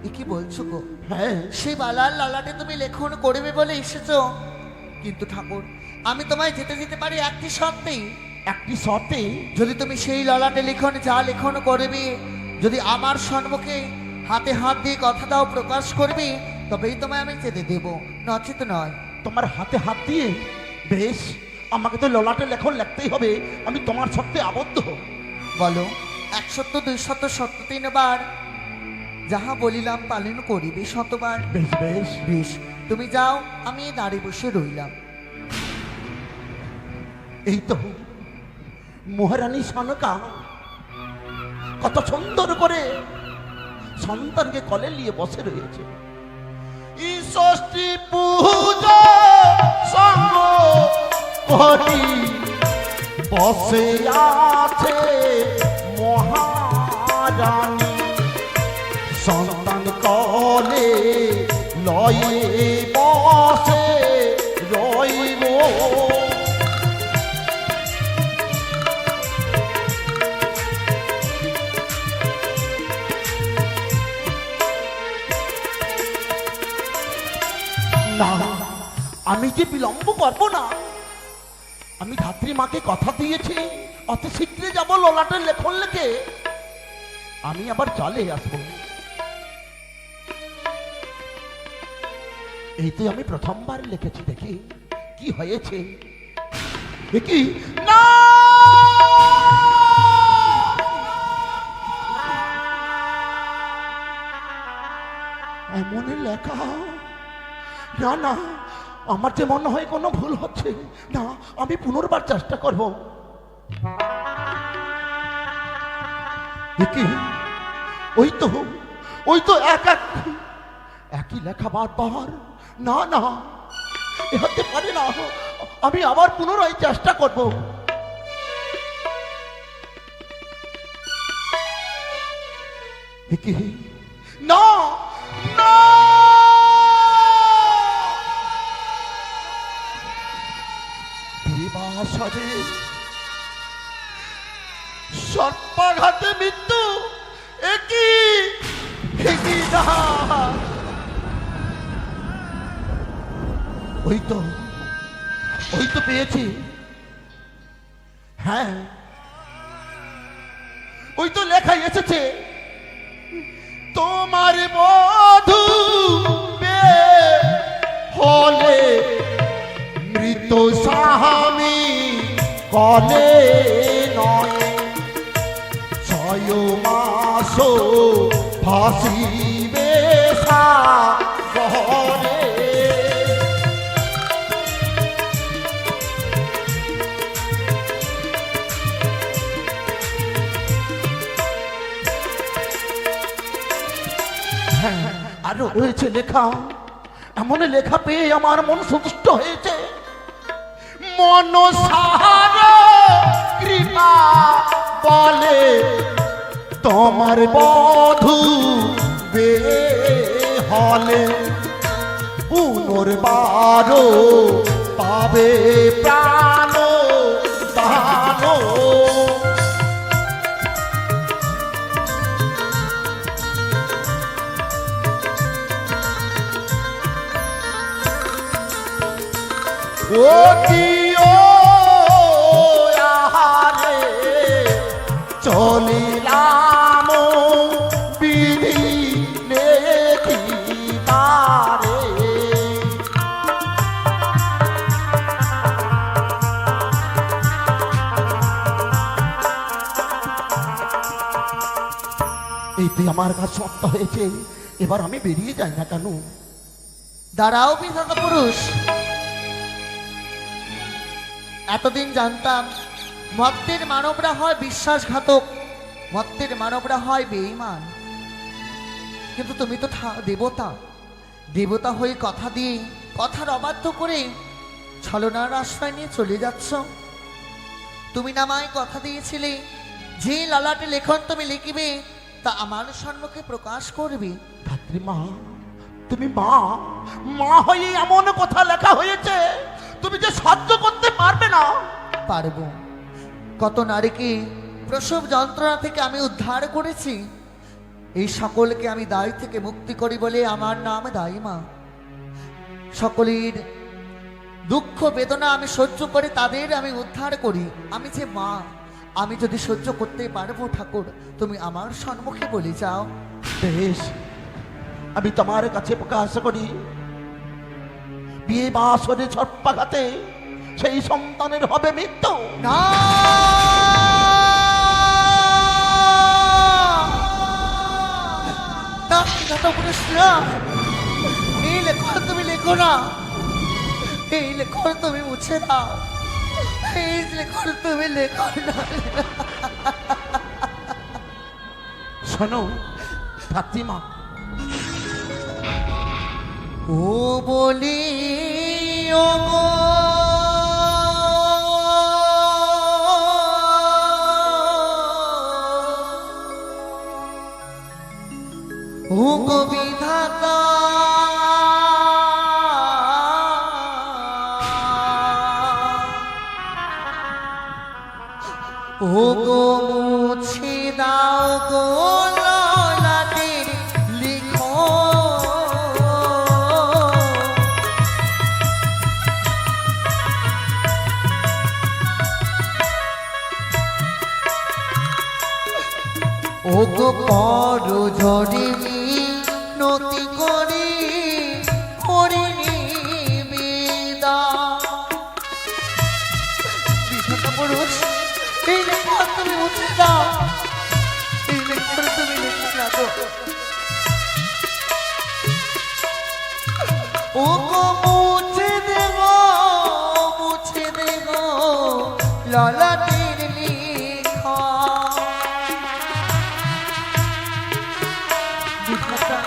এ কি বলছো গো? হ্যাঁ, সেই বালার লালাটে তুমি লেখন করবে বলে এসেছো? কিন্তু ঠাকুর, আমি তোমায় যেতে দিতে পারি একটি শর্তেই। একটি শর্তে। যদি তুমি সেই ললাটে লিখন যা লেখন করবে, যদি আমার সম্মুখে হাতে হাত দিয়ে কথা দাও প্রকাশ করবে, তবেই তোমায় আমি যেতে দেব, নচেত নয়। তোমার হাতে হাত দিয়ে? বেশ, আমাকে তো ললাটে লেখন লিখতেই হবে। আমি তোমার সত্যে আবদ্ধ। বলো, 100 200 103 বার যাহা বলিলাম পালন করিবে শতবার। বেশ বেশ বেশ, তুমি যাও, আমি দাঁড়িয়ে বসে রইলাম। এই তো মহারানী সনকা কত সুন্দর করে সন্তানকে কোলে নিয়ে বসে রয়েছে। এই ষষ্ঠী পূজা সঙ্গ করি বসে আছে মহারানী, সন্তান কোলে লয়ে বসে রইব। না, আমি যে বিলম্ব করবো না। আমি ধাত্রী মাকে কথা দিয়েছি অতি শীঘ্রই যাবো ললাটের লেখন লেখে আমি আবার চলে আসবো। এই তো আমি প্রথমবার লিখেছি, দেখি কি হয়েছে। দেখি না, এমন লেখা। না না, আমার যে মনে হয় কোনো ভুল হচ্ছে। না, আমি পুনর্বার চেষ্টা করব। ওই তো একই লেখা বারবার। না না, এ হতে পারে না। আমি আবার পুনরায় চেষ্টা করব। না না, বিবাসরে সর্পাঘাতে মৃত্যু। একই না, ওই তো পেয়েছি। হ্যাঁ, ওই তো লেখাই এসেছে, তোমার বধূ হলে মৃত স্বামী কলে নয়, 6 মাস ফাঁসিবে সাগরে। আরো রয়েছে লেখা। এমন লেখা পেয়ে আমার মন সন্তুষ্ট হয়েছে। মনসার কৃপা বলে তোমার বধূ বে হলে পুনর্বার পাবে প্রাণ দান। ও দিও আহারে চলিলাম বিধি নেখিতারে। এইতে আমার কাজ সত্য হয়েছে। এবার আমি বেরিয়ে যাই না কেন? দাঁড়াও বিধাতা পুরুষ, এতদিন জানতাম মত্তের মানবরা হয় বিশ্বাসঘাতক, মত্তের মানবরা হয় বেঈমান, কিন্তু তুমি তো দেবতা। দেবতা হয়ে কথা দিয়ে কথার অবাধ্য করে ছলনার আশ্রয় নিয়ে চলে যাচ্ছ। তুমি না আমায় কথা দিয়েছিলে যে ললাটে লেখন তুমি লিখিবে তা আমার সম্মুখে প্রকাশ করবে। ধাত্রীমা, তুমি মা, মা হয়ে এমন কথা লেখা হয়েছে তুমি যে সহ্য করতে পারবে না। পারবো। কত নারীকে প্রসব যন্ত্রণা থেকে আমি উদ্ধার করেছি। এই সকলকে আমি দায় থেকে মুক্তি করি বলে আমার নাম দায়ী মা। সকলের দুঃখ বেদনা আমি সহ্য করে তাদের আমি উদ্ধার করি। আমি যে মা, আমি যদি সহ্য করতে পারবো ঠাকুর, তুমি আমার সম্মুখে বলে যাও। বেশ, আমি তোমার কাছে প্রকাশ করি, বিয়ে বাসরে ছটপাঘাতে সেই সন্তানের হবে মৃত্যু। না, না, দাদা পুরুষ না। এই লেখা তুমি লেখো না, এই লেখর তুমি মুছে দাও, এই লেখর তুমি লেখো না। শোনো ফাতিমা, ও বলি ও গো, ও গো বিধাতা, ও গো মুছে দাও গো ললাটের লিখো, ও গো পর ঝরিনি নতি করি করিনি বিদা। বিধাতা পুরুষ, এই লেখা তুমি মুছে দাও, এই লেখা তুমি লিখে রাখো। ও গো মুছে দেব, মুছে দেব ললাটের লিখা। বিধাতা,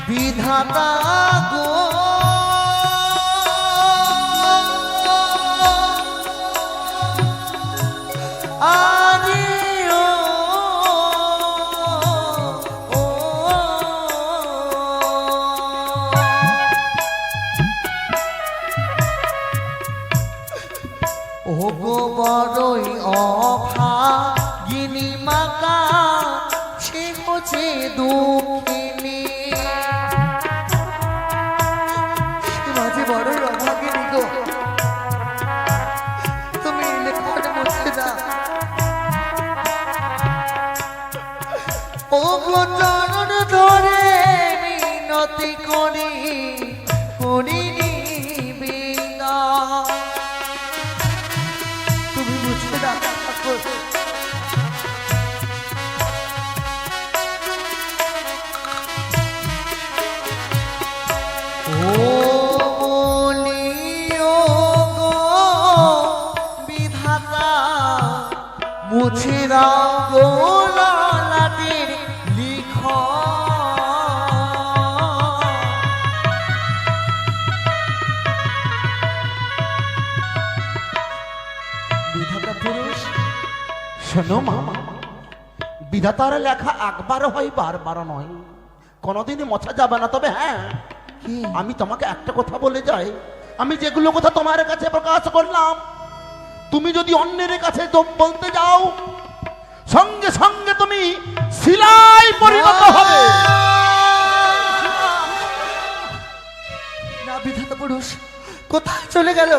বিধাতা গো, আরে ও, ও, ও গো বড়ই অভাগিনী মাকা, সে হচ্ছে দুঃখিনী। মাঝে বড়ই অভাগিনী গো, তুমি লেখাটা মুছে দাও। ও গো চরণ ধরে মিনতি করি করিনি বিনা, তুমি মুছে দাও ঠাকুর। ও বলি ও গো বিধাতা, মুছে দাও গো ললাটের লিখা। বিধাতা পুরুষ, শোনো মা, বিধাতার লেখা একবার হয়, বারবার নয়, কোনোদিনই মোছা যাবে না। তবে হ্যাঁ, কি? আমি তোমাকে একটা কথা বলে যাই, আমি যেগুলো কথা তোমার কাছে প্রকাশ করলাম, তুমি যদি অন্যের কাছে বলতে যাও, সঙ্গে সঙ্গে তুমি শিলায় পরিণত হবে। না বিধাতা পুরুষ, কোথায় চলে গেল?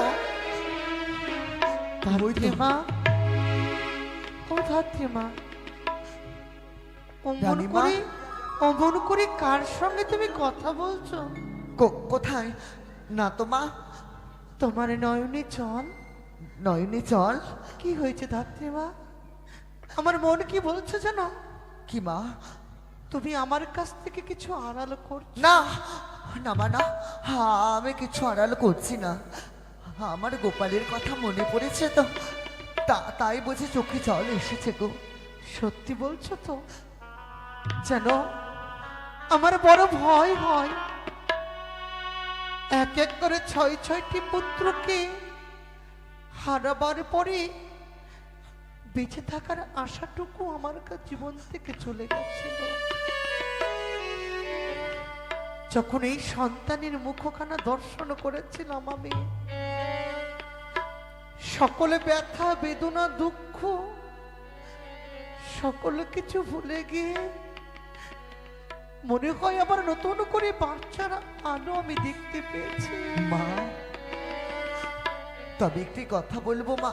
ধাত্রীমা, ও ধাত্রীমা, অমন রানীমা? করে, অমন করে কার সঙ্গে তুমি কথা বলছো? কোথায়? না তো মা। তোমার নয়নে জল। নয়নে চল। কি হয়েছে ধাত্রীমা? আমার মন কি বলছে জানো? কি মা? তুমি আমার কাছ থেকে কিছু আড়াল করছো। না না মা, না, আমি কিছু আড়াল করছি না। আমার গোপালের কথা মনে পড়েছে তো, তাই বুঝে চোখে জল এসেছে গো। সত্যি বলছো তো? জানো, আমার বড় ভয় হয়, এক এক করে 6-6টি পুত্রকে হারাবার পরে বেঁচে থাকার আশাটুকু আমার জীবন থেকে চলে গেছিল। যখন এই সন্তানের মুখখানা দর্শন করেছিলাম আমি, সকলে ব্যথা বেদনা দুঃখ সকল কিছু ভুলে গিয়ে মনে হয় আবার নতুন করে বাচ্চার আলো আমি দেখতে পেয়েছি। মা, তবে একটি কথা বলবো মা।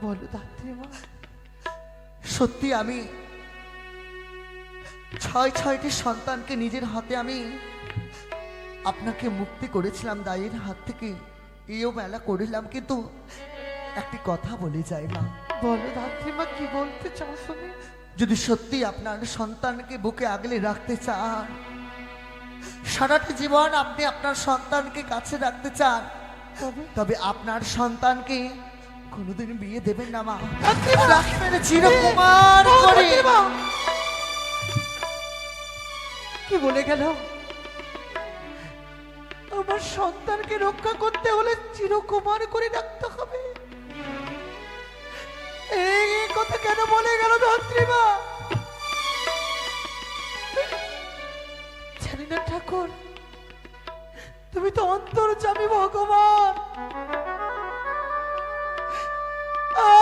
বলো ধাত্রী মা। সত্যি আমি ছয়টি সন্তানকে নিজের হাতে আমি আপনাকে মুক্তি করেছিলাম দায়ের হাত থেকে, এও বেলা করিলাম, কিন্তু একটি কথা বলে যায় মা। বলো ধাত্রী মা, কি বলতে চাও তুমি? যদি সত্যি আপনার সন্তানকে বুকে আগলে রাখতে চান, সারাটা জীবন আপনি আপনার সন্তানকে কাছে রাখতে চান, তবে আপনার সন্তানকে কোনোদিন বিয়ে দেবেন না মা। রাখবেন চিরকুমার করে। কি বলে গেল? আমার সন্তানকে রক্ষা করতে হলে চিরকুমার করে রাখতে হবে, এই কথা কেন বলে গেল ধাত্রী মা? জানি না ঠাকুর, তুমি তো অন্তর্যামী ভগবান।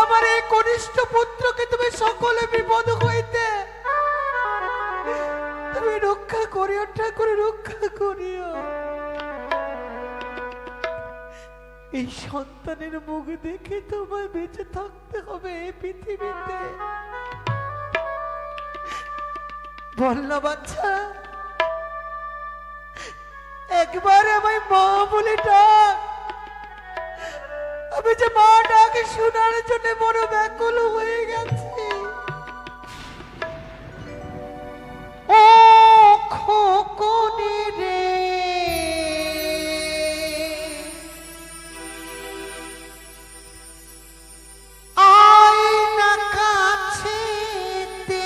আমার এই কনিষ্ঠ পুত্রকে তুমি সকলে বিপদ হইতে তুমি রক্ষা করিও ঠাকুর, রক্ষা করিও। এই সন্তানের মুখ দেখে তোমায় বেঁচে থাকতে হবে এই পৃথিবীতে। বল না বাচ্চা, একবার আমায় মা বলে ডাক। আমি যে মা ডাকে শোনার জন্য বড় ব্যাকুল হয়ে গেছি। ও খোকনি রে, আয় না কাছেতে,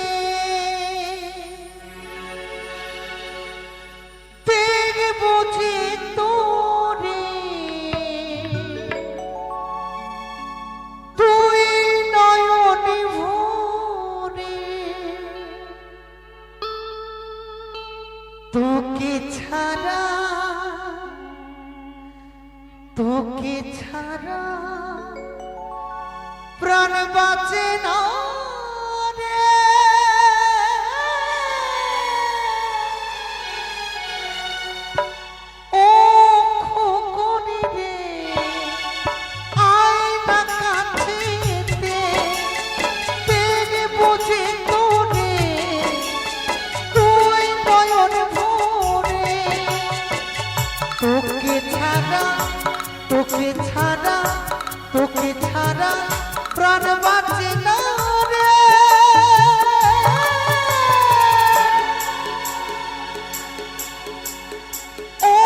দেখবো যে তোরে তুই নয়নে ভরে। তোকে ছাড়া, তোকে ছাড়া প্রাণ বাঁচে না রে। ও খোকনি রে, আয় না কাছেতে, দেখবো যে তোরে তুই নয়ন ভরে। তোকে ছাড়া, তোকে ছাড়া, তোকে ছাড়া প্রাণ বাঁচে না রে। ও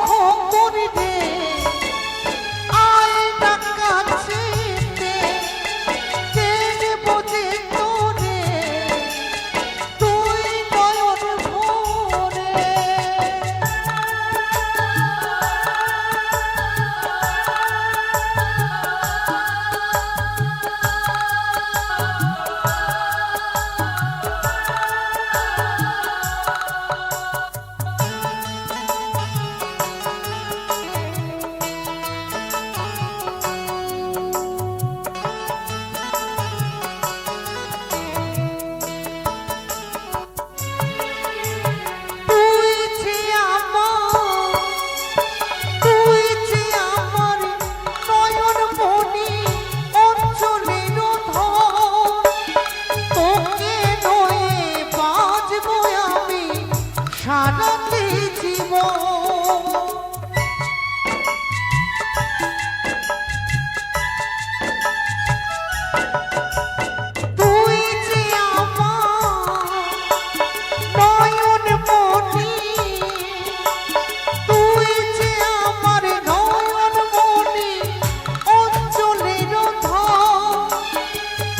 খোকনি রে, আয় না কাছেতে, দেখবো যে তোরে তুই নয়ন ভরে। তুই যে আমার, তুই যে আমার নয়ন মনি অঞ্চলের ধন। তোকে নয়ে বাঁচবো আমি সারাটি জীবন। তুই যে আমার নয়ন মনি, তুই যে আমার নয়ন মনি অঞ্চলের ধন।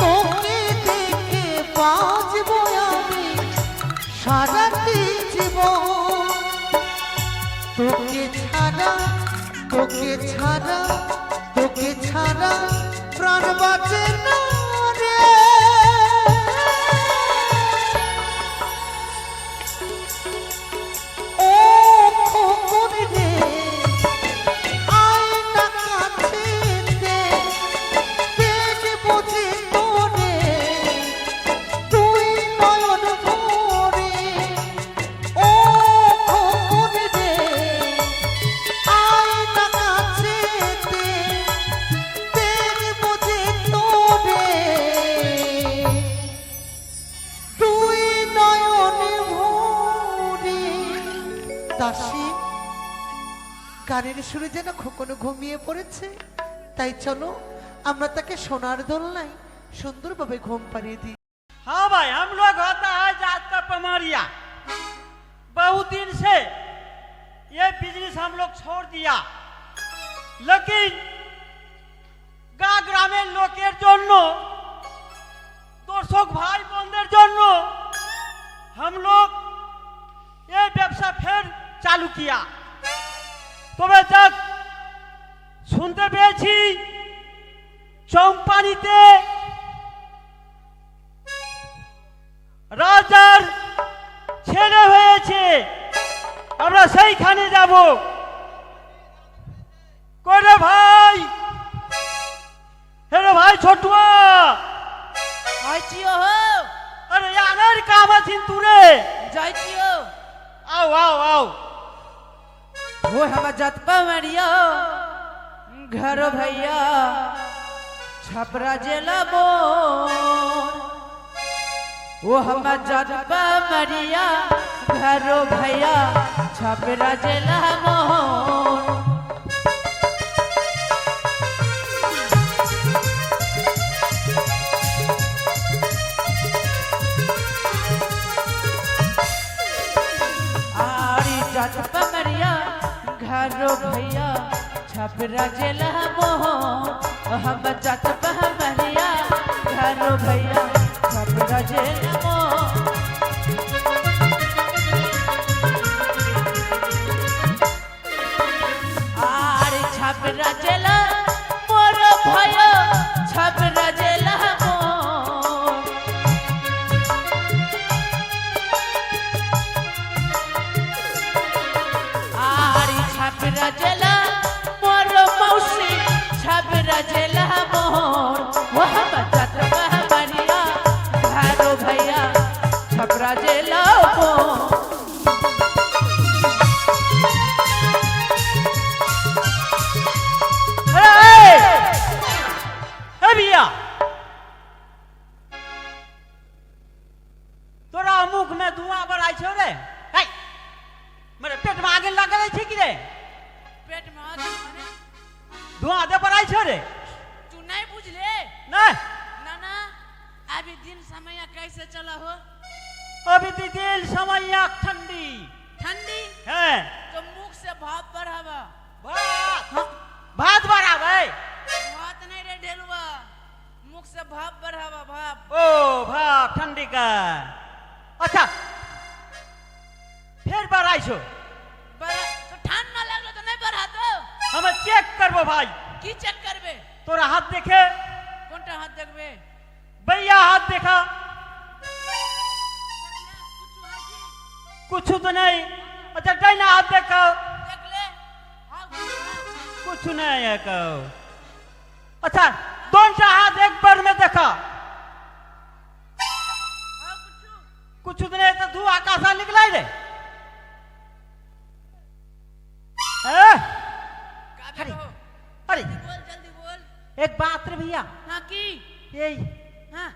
তোকে দেখে বাঁচবো আমি সারাটি জীবন। তোকে ছাড়া, তোকে ছাড়া, তোকে ছাড়া প্রাণ বাঁচে না রে। গানের সুরে যেন খোকনো ঘুমিয়ে পড়েছে। তাই চলো আমরা তাকে সোনার দোলনায় সুন্দরভাবে ঘুম পাড়িয়ে দিই। हाँ भाई, हम लोग होता है जात का पमारिया। बहुत दिन से ये बिजनेस हम लोग छोड़ दिया, लेकिन গ্রামের লোকের জন্য, দর্শক ভাই বোনদের জন্য हम लोग ये ব্যবসা ফের চালু किया। তবে যাক, শুনতে পেয়েছি চম্পানিতে রাজার ছেলে হয়েছে, আমরা সেইখানে যাব। করে ভাই, হেরে ভাই ছোটুয়া, আইছিও হো আরে আনার কাম আছিন তুরে, যাইছিও আও আও আও। हो हम जतपा मरिया घर भैया छपरा जिला मोर। वो हम जतपा मरिया घर भैया छपरा जिला मोर। आरी जतपा मरिया घरो भैया छपरा जिला मोहन। हम जतपा मरिया घरो भैया छपरा जिला मोहन। आर छपरा जिला मोर भैया छपरा जिला मोहन। आरी छपरा जिला मोर मौसी छपरा जिला मोर। वह जतपा मरिया घरो भैया छपरा जिला मोर। हे भैया, तोरा मुख में धुआं बराई छो रे। हे, मेरे पेट में आगे लगल छै कि रे? पेट में आग माने धुआं दे बराई छो रे? तू नहीं बुझले नहीं, ना ना। अभी दिन समय कैसे चला हो? अभी तो दिल समय ठंडी ठंडी है। तो मुख से भाप बढ़ावा। भात भात बराबर। भात नहीं रे ढेलुआ, मुख से भाप बढ़ावा भाप। ओ भात ठंडी का। अच्छा, फिर बराई छो? बड़ा तो ठंड ना लगलो तो नहीं बढ़ा तो हमें चेक करबो भाई। की चेक करबे? तोरा हाथ देखे, कोनटा हाथ देखबे? भैया हाथ देखा, कुछ तो नहीं। अच्छा डाइना हाथ देखो, देख ले। हाँ कुछ नहीं है कहो। अच्छा दोनों सा हाथ एक बार में देखा, कुछ तो नहीं। तो धुआं आकाशा निकला रे। अरे अरे बोल जल्दी बोल। एक बात रे भैया, हाँ की ये हाँ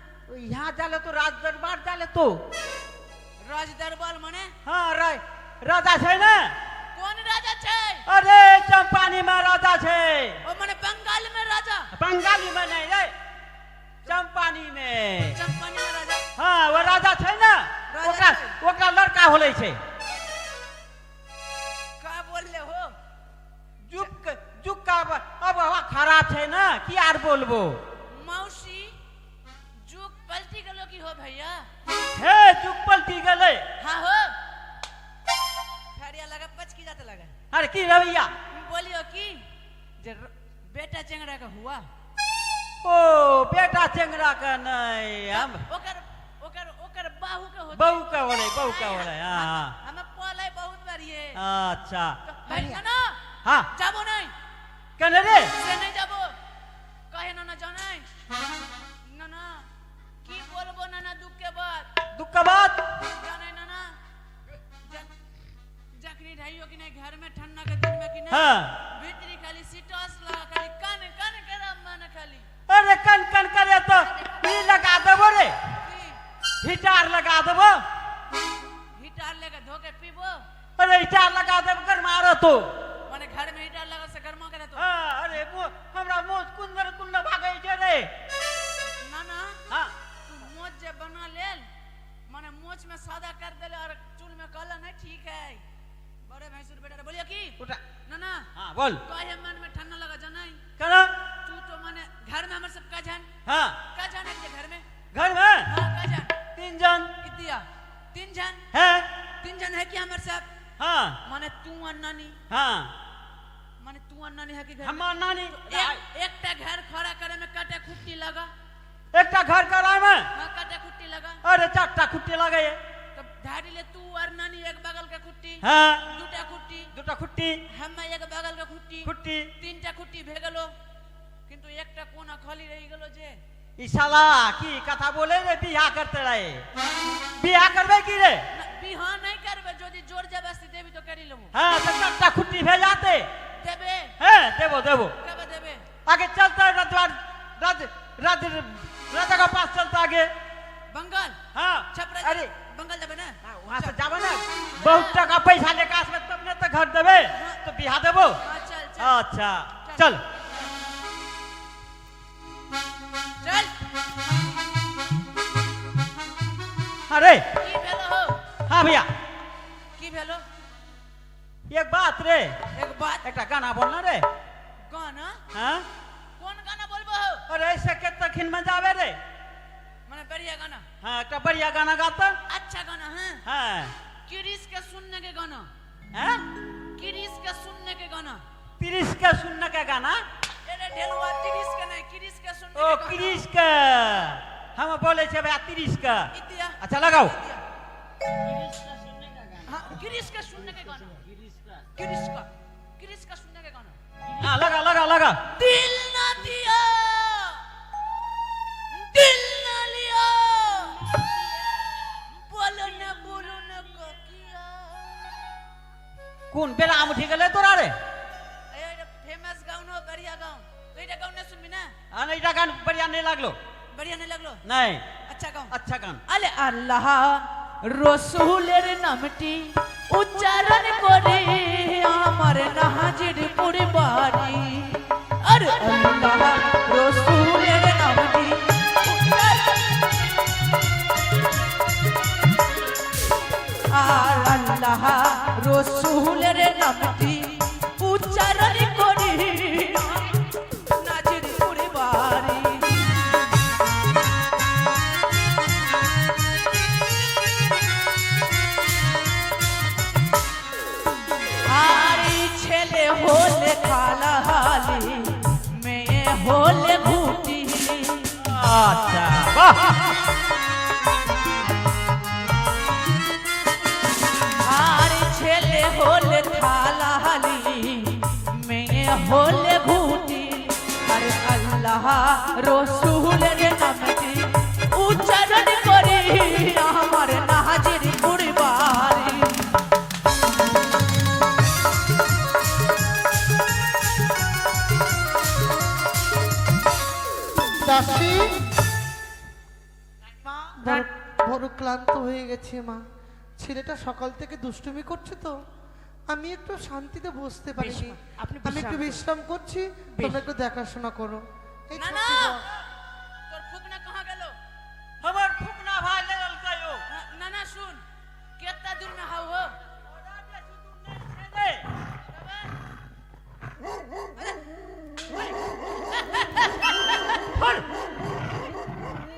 यहाँ जाले तो राज दरबार जाले तो। राज दरबार माने हाँ राजा छे ना? कौन राजा छे? अरे चंपानी में राजा छे। ओ माने बंगाल में राजा? बंगाली में नहीं रे, चंपानी में। चंपानी में राजा? हाँ वो राजा छे ना, राजा ओकरा लड़का होले छे। का बोलले हो? जुक का अब हवा खराब छे ना, की यार बोलबो। मौसी जुग पलटी गलो की हो भैया? हे जुक पलटी गले। हाँ हो फेरिया लगा पच की जाते लगा। अरे की रे भैया? बोलियो की जे बेटा चेंगड़ा का हुआ। ओ बेटा चेंगरा का नहीं, हम ओकर ओकर ओकर बाहू के होते। बहू का बोले। हाँ हमें पोले बहुत बार ये। अच्छा भाई ना हाँ जाबो नहीं कहने रे। से नहीं जाबो कहे ना जाओ नहीं ना ना की बोलबो ना ना दुख के बाद। दुख का बात जाने ना ना जखनी ढाइयो कि नहीं घर में ठंडा के दिन में कि नहीं हाँ। भीतरी खाली सीटोस ला खाली कान कान करे मन खाली। अरे कन कन करे तो ई लगा देबो रे, की हिटार लगा देबो। हिटार लेके धोके पीबो। अरे हिटार लगा देबो कर मारो तो। माने घर में हीटर लगा से गर्मा करे तो हाँ अरे हमरा मोच कुंदर कुंडा भागे छे रे ना ना हाँ तू मोच जे बना लेल माने मोच में सादा कर देले और चूल में काला नहीं ठीक है बड़े भैंसुर बेटा रे बोलिए की उठा ना ना हाँ बोल काहे मन में ठंडा लगा जनाई करा तू तो माने घर में हमर सब का जान हाँ का जान है घर में घर में हां का जान 3 जन इतिया 3 जन है 3 जन है कि हमर सब हाँ माने तू और नानी हाँ माने तू और नानी है कि घर में? हमार नानी एकटा घर खड़ा करे में काटे खुट्टी लगा एकटा घर कराए में हां काटे खुट्टी लगा अरे 4टा खुट्टी लगे तब धाड़ी ले तू और नानी एक बगल के खुट्टी हाँ दूटा खुट्टी 2टा खुट्टी हम एक बगल के खुट्टी खुट्टी 3टा खुट्टी भे गेलो किंतु एकटा कोना खाली रही गेलो जे ई साला की कथा बोले रे बियाह करते रहे बियाह करबे की रे बिहान नहीं करबे जदी जोर जबरदस्ती देबी तो करी लेबो हाँ तो 4टा खुट्टी भेजाते देबे हैं देबो देबो कब देबे आगे चलता राजवाड़ राजा का पास चलता आगे बंगाल हाँ छपरा अरे बंगाल देबे ना वहां से जाबो ना बहुत टका पैसा लेके आसबे तब ने तो घर देबे तो बियाह देबो हां चल चल अच्छा चल चल अरे की भेलो हो हाँ भैया की भेलो एक बात रे एक बात एक गाना बोलना रे गाना हाँ कौन गाना बोलबो हो अरे ऐसे के तखिन में जावे रे माने बढ़िया गाना हाँ एक बढ़िया गाना गाता अच्छा गाना है हाँ किरिस के सुनने के गाना हैं किरिस के सुनने के गाना तिरिस का सुनने का गाना अरे ढेलवा तिरिस के नहीं किरिस के सुनने ओ के गाना किरिस का हम बोले छे भैया तिरिस का इतिया अच्छा लगाओ हाँ किरिस के सुनने के गाना किरिस का सुनने के गाना हाँ लगा लगा लगा दिल ना दिया दिल ना लिया बोलो न को किया कौन बेला आम उठी गले तोरा रे फेमस गाउन हो बढ़िया गाउन तो इटा गाउन नहीं सुनबी ना हाँ नहीं गान बढ़िया नहीं लागलो बढ़िया नहीं लगलो नहीं अच्छा गाउन अच्छा गान আলে আল্লাহ রসুলের নামটি উচ্চারণ করে আমার নাহাজির পরিবারি আর আল্লাহ রসুলের নামটি আর আল্লাহ রসুলের নামটি উচ্চারণ করে নাজির পরিবারি ছেলে হলে খালাহালি মেয়ে হলে ঘুটি अच्छा वाह আর ছেলে হলে খালাহালি মেয়ে হলে ঘুটি আর আল্লাহ রসুলের নামটি উচ্চারণ করে আমার নাহাজির পরিবারি দাসী বড় ক্লান্ত হয়ে গেছে মা ছেলেটা সকাল থেকে দুষ্টুমি করছে তো আমি একটু শান্তিতে বসতে পারিনি আপনি আমি একটু বিশ্রাম করছি তোমরা একটু দেখাশোনা করো এই না ছোট্ট না বউ। তোর ফুকনা कहां গেল हमार फुकना भाई ले ललकायो ना ना सुन कितना दूर में हाउ हो रे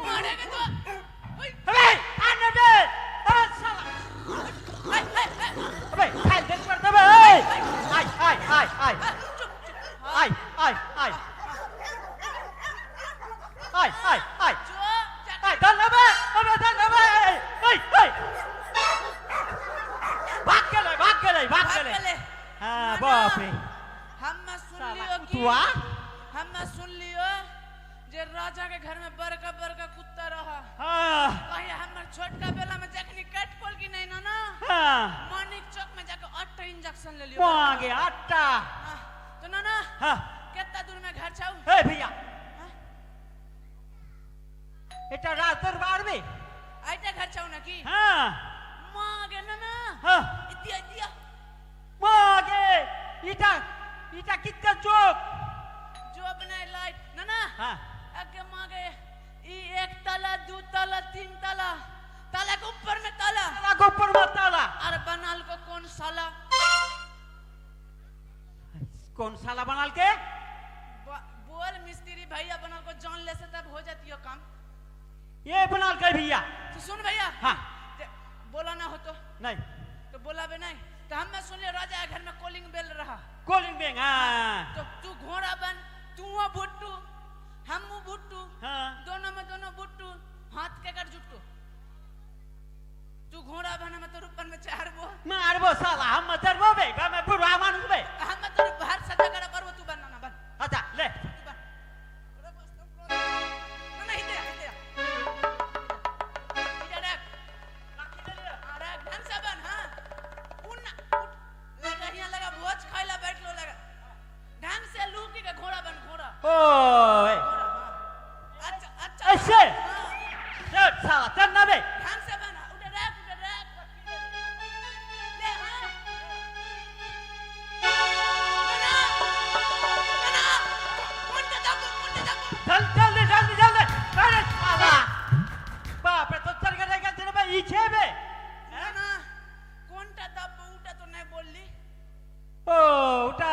मारेगा तो ओए अबे आने दे अरे साला अबे खाई दे कर दे बे आई आई आई आई आई आई आई आई आई आई जो आई धन बे अबे धन बे आई आई भाग गए भाग गए हां बाप रे हम सुन साला लियो कि कुतुआ हम सुन लियो जे राजा के घर में बड़का बड़का कुत्ता रहा हां कहीं हमर छोटका बेला में जखनी कट खोल की नहीं ना हां मानिक चौक में जाके 8 इंजेक्शन ले लियो मांगे आटा तो ना हां कितना दूर में घर छाऊ हे भैया এটা রাত দরবার में आइटा घर छाऊ ना की हां मागे ना हां इतिया इतिया मागे इटा এটা কিত্তা চোখ जो अपने लाइट ना ना হ্যাঁ आगे मागे ये एक ताला दो ताला तीन ताला ताला के ऊपर में ताला তালা গোপর মাতালা और बनाल को कौन साला কোন শালা বানাল কে बोल मिस्त्री भैया बनाल को जान ले से तब हो जाती हो काम ये बनाल के भैया तो सुन भैया हाँ। बोला ना हो नहीं तो बोला भी नहीं तो हम मैं सुन लिया राजा के घर में कॉलिंग बेल रहा कॉलिंग बेंग हाँ तो तू घोड़ा बन तू वो भुट्टू हम वो भुट्टू हाँ दोनों में दोनों भुट्टू हाथ के कर जुट्टू तू घोड़ा बन मैं तो रूपन में चार वो मारबो साला हम मरबो बे मैं बुढ़वा मानुस बे हम मैं तो बाहर सजा कर करबो तू बनना ना बन अच्छा ले तू बन अरे बस तो ना नहीं दे इधर अरे ढंग से बन हां उन लगा यहाँ लगा भोज खाइला बैठ लो लगा ढंग से लूकी का घोड़ा बन घोड़ा ओए घोड़ा हाँ अच्छा अच्छा ऐसे हाँ चल साला चल ना बे ढंग से बन उधर रख ले हाँ ना मुंडे दाबो चल जल्दी जल्दी जल्दी अरे साला बाप रे तो चल के रहेगा तेरे पे इच्छे बे ना कोणता दाबो उठा तो नहीं बोलली ओ उठा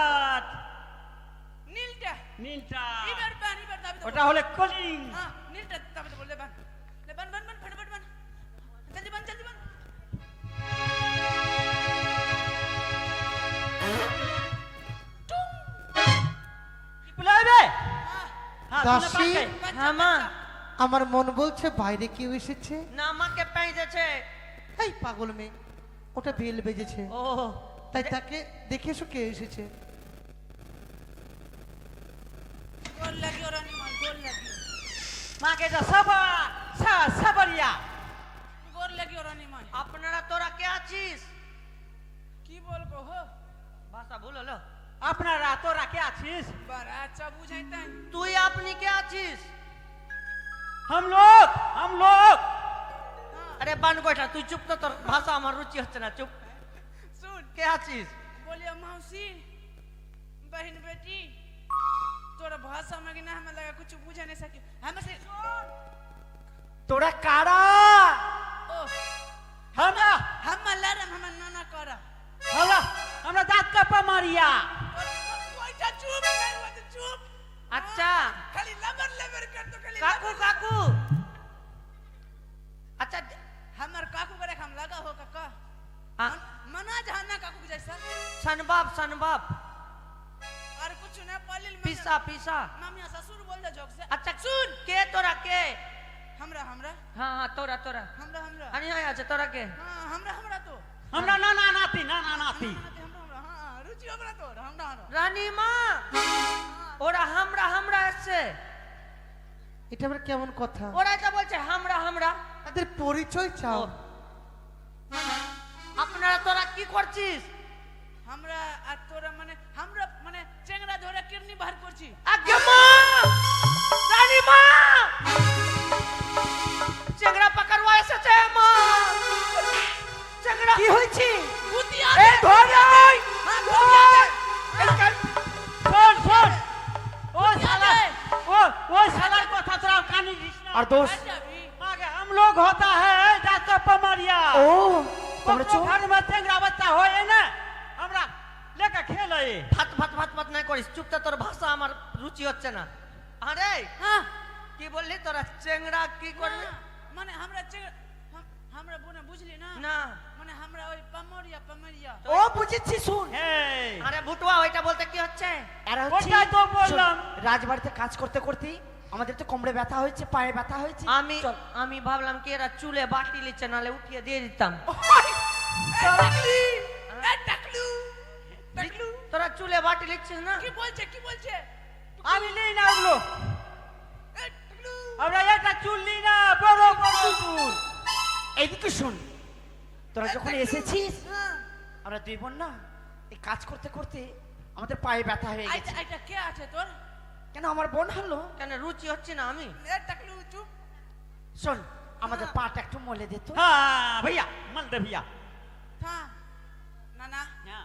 नीलटा नीलटा इधर बन इधर दाबो ওটা হলে কলিং हाँ नीलटा दाबो तो बोल ले बन फटाफट बन जल्दी बन কি বলবে हाँ হ্যাঁ দাসী हाँ माँ আমার মন বলছে বাইরে কেউ এসেছে না আমাকে পেঁচেছে এই পাগল মেয়ে ওটা বেল বেজেছে ও তাই তাকে দেখে এসো কে এসেছে गोल लगी और अनिमल गोल लगी মাকে যা সাবারিয়া गोल लगी और अनिमल আপনারা তোরা কে আছিস की बोल को हो ভাষা ভুল হলো আপনারা তোরা কে আছিস बड़ा अच्छा बुझाइता है তুই আপনি কে আছিস हम लोग আরে বান গোটা তুই চুপ তো তোর ভাষা আমার রুচি হচ্ছে না চুপ सुन কে আছিস बोलिए मौसी बहन बेटी तोरा भाषा में ना हमें लगा कुछ बुझा नहीं सकी हमें से তোরা কারা ओ আমরা हम लरम हम नाना करा আমরা দাঁত কাপা মারিয়া कोईटा चुप नहीं हुआ तो चुप আচ্ছা खाली लबर कर तो खाली কাকু কাকু আচ্ছা हमर काकू करे हम लगा हो काका আ- मना जहाना काकू के जैसा সনবাব और कुछ ना पलिल में পিসা পিসা मामी ससुर बोल दे जोक से আচ্ছা শুন কে তোরা কে हमरा হ্যাঁ হ্যাঁ তোরা हमरा আমি আছে তোরা কে हाँ हमरा तो আমরা নানা নাতি हमरा हाँ रुचि हमरा तो हमरा রানীমা ওরা হামরা আসছে এটা আবার কেমন কথা ওরা এটা বলছে হামরা তাদের পরিচয় চাও ও। আপনারা তোরা কি করছিস हमरा আর তোরা মানে हमरा মানে চেংড়া ধরে কিডনি বাহির করছি আগে মা রানীমা চেংড়া পাকারওয়া এসেছে মা চেংড়া কি হয়েছে গুতিয়া এই ধর এই হ্যাঁ গুতিয়া শোন ও শালা ও শালার কথা তোরা কানে দিস না আর দোষ যাবি आगे हम लोग होता है दांत कापा मारिया ও তোমরা চোর घर में तेंगरा बच्चा होए ना हमरा लेके खेले ভাত নাই করিস চুপ তো তোর ভাষা আমার রুচি হচ্ছে না আরে হ্যাঁ কি বললি তোরা চেংড়া কি করবি মানে আমরা আমরা বোনা বুঝলি না না মানে আমরা ওই পামরিয়া ও বুঝেছি শুন हे আরে ভুটুয়া ওইটা বলতে কি হচ্ছে এরা হচ্ছে ওটাই তো বললাম। শোন, রাজবাড়িতে কাজ করতে করতেই আমাদের তো কোমরে ব্যথা হয়েছে পায়ে ব্যথা হয়েছে চল। আমি ভাবলাম কি এরা চুলে বাটি লিচ্ছে নালে উঠিয়ে দিয়ে দিতাম তোরা চুলে বাটি লিচ্ছিস না কি বলছে আমি নেই না ওগুলো আমরা একটা চুল নিই না বড় চুল এইদিকে শুন তোরা যখন এসেছিস আমরা দুই বোন না এই কাজ করতে করতে আমাদের পায়ে ব্যথা হয়ে গেছে এটা কে আছে তোর কেন আমার বোন হলো কেন রুচি হচ্ছে না আমি টাকলু চুপ শোন আমাদের পাটা একটু মলে দে তো हाँ भैया मन दे भैया था ना हाँ।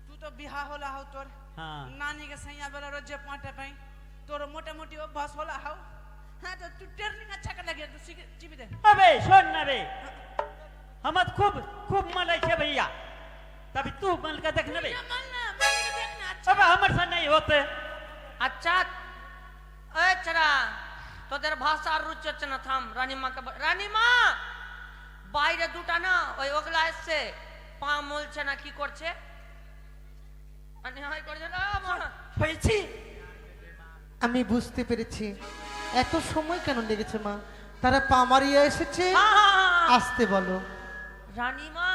तू तो बिहा होला हो तोर हाँ नानी के सैया बेला रोजे पाटे पाई तोर मोटे मोटी अभ्यास होला हो हाँ तो तू टेरनिंग अच्छा कर लगे तू सीख जीवी दे अबे सुन ना बे हमत खूब खूब मल छे भैया तभी तू मल का देख ना बे ये मन ना मन के देखना अच्छा अब हमर से नहीं होते अच्छा ए चरा তোদের ভাষার রুচি হচ্ছে না থাম রানীমাকে রানীমা বাইরে দুটা না ওই ওগলা এসছে পা মলছে না কি করছে আনি হাই করছে না মা হয়েছি আমি বুঝতে পেরেছি এত সময় কেন লেগেছে মা তারা পামারিয়া এসেছে আসতে বলো রানীমা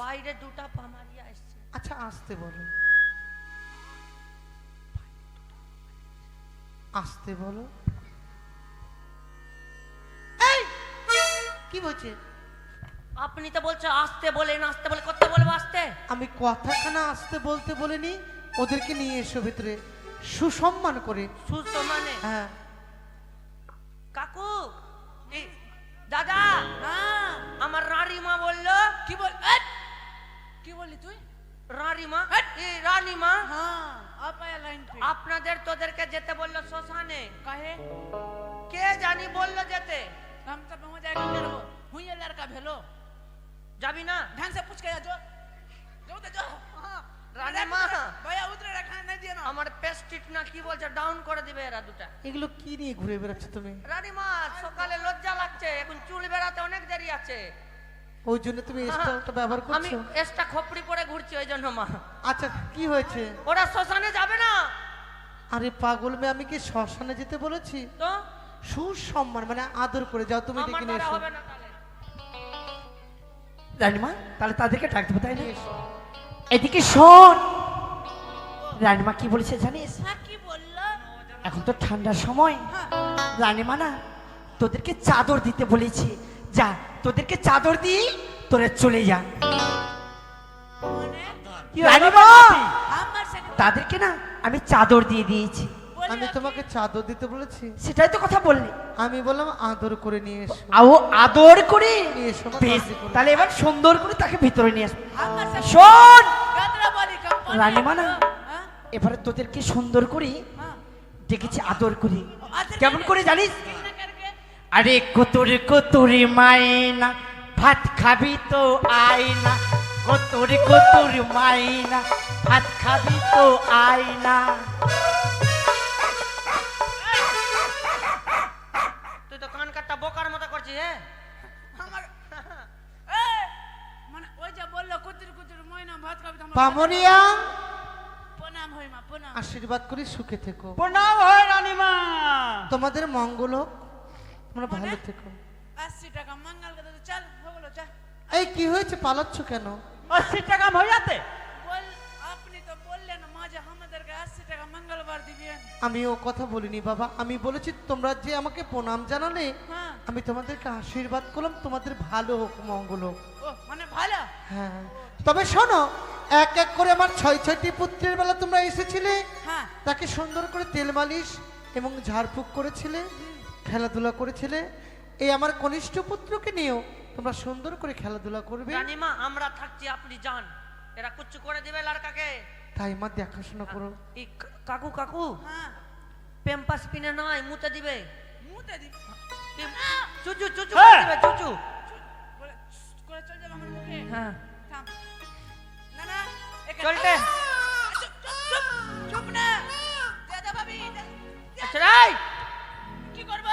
বাইরে দুটা পামারিয়া এসছে আচ্ছা আসতে বলো আসতে বলো এই কি বলছে আপনি তো বলছো আসতে বলেন আসতে বলে করতে বলবো আসতে আমি কথাখানা আসতে বলতে বলিনি ওদেরকে নিয়ে এসো ভিতরে সুসম্মান করে সুস্থ মানে হ্যাঁ কাকু এই, দাদা हाँ আমার রানীমা বললো की बोल की बोली तू রানীমা এই রানীমা हाँ अब आया लाइन पे আপনাদের তোদেরকে যেতে বললো শ্মশানে काहे কে জানি বললো যেতে हम सब हो जाएगा तेरे को हुई ये लड़का भेलो যাবি না ढंग से पूछ के जा जो जो तो जो हाँ रानी माँ। भैया उतरे रखा नहीं दिया ना আমার পেস্টিট না কি বলছে ডাউন করে দিবে এরা দুটা এগুলো কি নিয়ে ঘুরে বেড়াচ্ছ তুমি রানীমা সকালে লজ্জা লাগছে এখন চুল বেড়াতে অনেক দেরি আছে ওই জন্য তুমি এক্সট্রাটা ব্যবহার আমি করছো এক্সট্রা খপড়ি পরে ঘুরছি ওই জন্য মা আচ্ছা কি হয়েছে ওরা শ্মশানে যাবে না আরে পাগল মেয়ে আমি কি শ্মশানে যেতে বলেছি তো সুসম্মান মানে আদর করে যাও তুমি আমার ডেকে নিয়ে দ্বারা এসো হবে না তাহলে রানীমা তাহলে তাদেরকে ডাক দেবো তাই না এদিকে শোন রানীমা কি বলেছে জানিস हाँ की बोललो এখন তো ঠান্ডার সময় রানীমা না তোদেরকে চাদর দিতে বলেছে যা তোদেরকে চাদর দিই তোরা চলে যা मोने রানীমা हमर से তাদেরকে না আমি চাদর দিয়ে দিয়েছি আমি তোমাকে চাদর দিতে বলেছি সেটাই তো কথা বললি আমি বললাম আদর করে নিয়ে এসো ও আদর করে নিয়ে এসো মা, বেশ তাড়াতাড়ি করো। তাহলে এবার সুন্দর করে তাকে ভিতরে নিয়ে আসবো हमर से শোন गदरा वाली कंपनी রানীমা না हाँ এবারে তোদেরকে সুন্দর করে हाँ ডেকেছি আদর করে आदर কেমন করে জানিস कितना करके আরে কতুর কতুরি মাইনা ভাত খাবি তো আয়না কতুর কতুর মাইনা ভাত খাবি তো আয়না তুই তো কান কাটটা বোকার মতো করছিস হ্যাঁ हमर ए माने ओइ जे बोललो कुतिर कुतिर महीना भात का भी हम পামরিয়া प्रणाम होई मा प्रणाम আশীর্বাদ করি সুখে থেকো প্রণাম হয় রানীমা তোমাদের মঙ্গল হোক তোমরা ভালো থেকো 80 টাকা मंगल के तो चल हो गेलो चल এই কি হয়েছে পালাচ্ছ কেন 80 টাকা হয়ে যাতে बोल আপনি তো বললেন মা যে আমাদেরকে 80 টাকা মঙ্গলবার দিবেন আমি ও কথা বলিনি বাবা আমি বলেছি তোমরা যে আমাকে প্রণাম জানালে হ্যাঁ আমি তোমাদেরকে আশীর্বাদ করলাম তোমাদের ভালো হোক মঙ্গল হোক ও মানে ভালো হ্যাঁ তবে শোনো এক এক করে আমার 6-6টি পুত্রের বেলা তোমরা এসেছিলে হ্যাঁ তাকে সুন্দর করে তেল মালিশ এবং ঝাড়ফুঁক করেছিলে খেলাধুলা করেছিলে এই আমার কনিষ্ঠ পুত্রকে নিয়েও তোমরা সুন্দর করে খেলাধুলা করবে রানীমা আমরা থাকছি আপনি যান এরা কুচ্ছু করে দিবে লড়কাকে তাই মা দেখাশোনা করো এই কাকু কাকু হ্যাঁ পেম্পাস পিনে নয় মুতে দিবে মুতে দি চুচু চুচু হ্যাঁ। করে দিবে চুচু বলে করে চল যাবে আমার মুখে হ্যাঁ থাম না না এখানে- চলতে। চুপ চুপ চুপ চুপ না দাদা ভাবি আচ্ছা রাই কি করব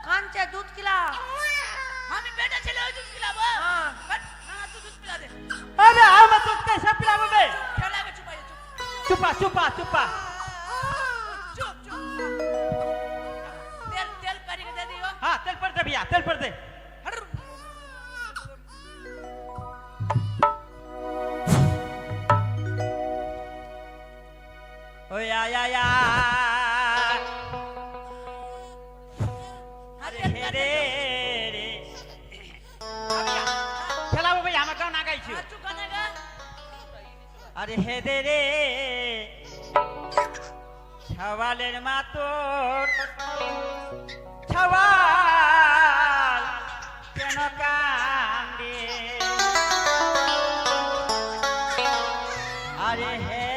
কাঞ্চে দুধ কিলা আমি বেটা ছেলে ওই দুধ পিলাবো হ্যাঁ। বাট না তুই দুধ পিলা দে আরে আমি তো कैसे पिलाबो बे খেলা গে চুপাই চুপ চুপা চুপা চুপা चुप चुप तेल तेल पानी के दे दियो हां तेल पर दे भैया तेल पर दे हर ओ या या या अरे हे रे रे খেলাবো ভাই আমার গান আগাইছো तू गानेगा আরে হে দে রে ছাওয়ালের মাতর ছাওয়াল কেন কান্দে আরে হে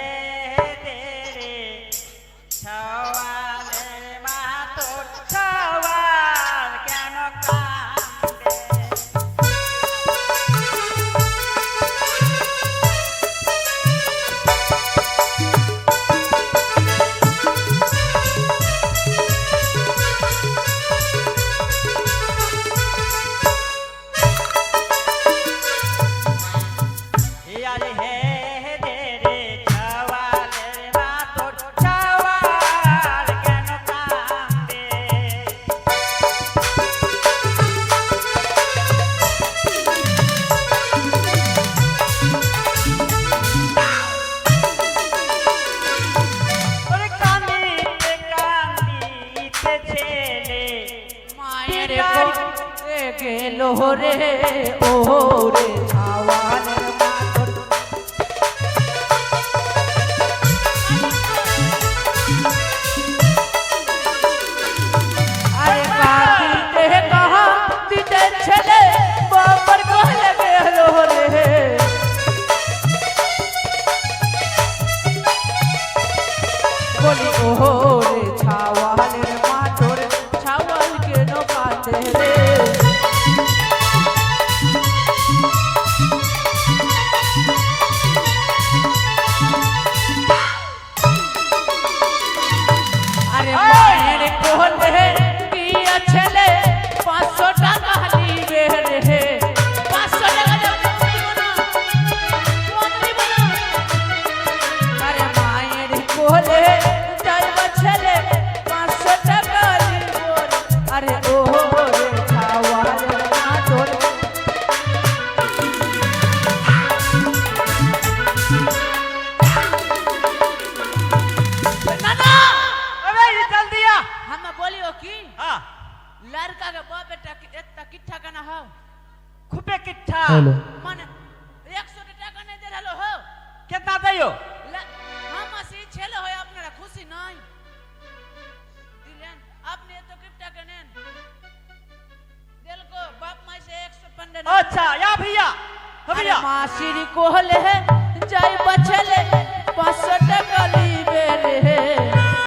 এলো রে ও রে ছাওয়ালের মাতর আরে কাঁদিতে কাহা দিতে ছেলে বাবার কহলে গেলো রে বলি ও রে ছাওয়ালের মাতর ছাওয়াল কেন কাঁদে রে আরে মায়ের কোলে গিয়া ছেলে 500 টাকা নিবে রে 500 টাকা দিব না কম দিব না আরে মায়ের কোলে যাইবা ছেলে 500 টাকা দিব আরে ও রে ছাওয়ালের মাতর নানা अबे ये चल दिया हम बोलियो की हाँ लड़का के बाप बेटा इतना किट्ठा का ना हो खुपे किट्ठा माने 100 টাকা नहीं दे रहलो हो कितना दियो हम से छेले हो अपना खुशी नहीं दिलेन आपने तो किट्ठा के नेन दिल को बाप माई से 115 अच्छा या भैया हाँ अरे भैया मासिर कोहले है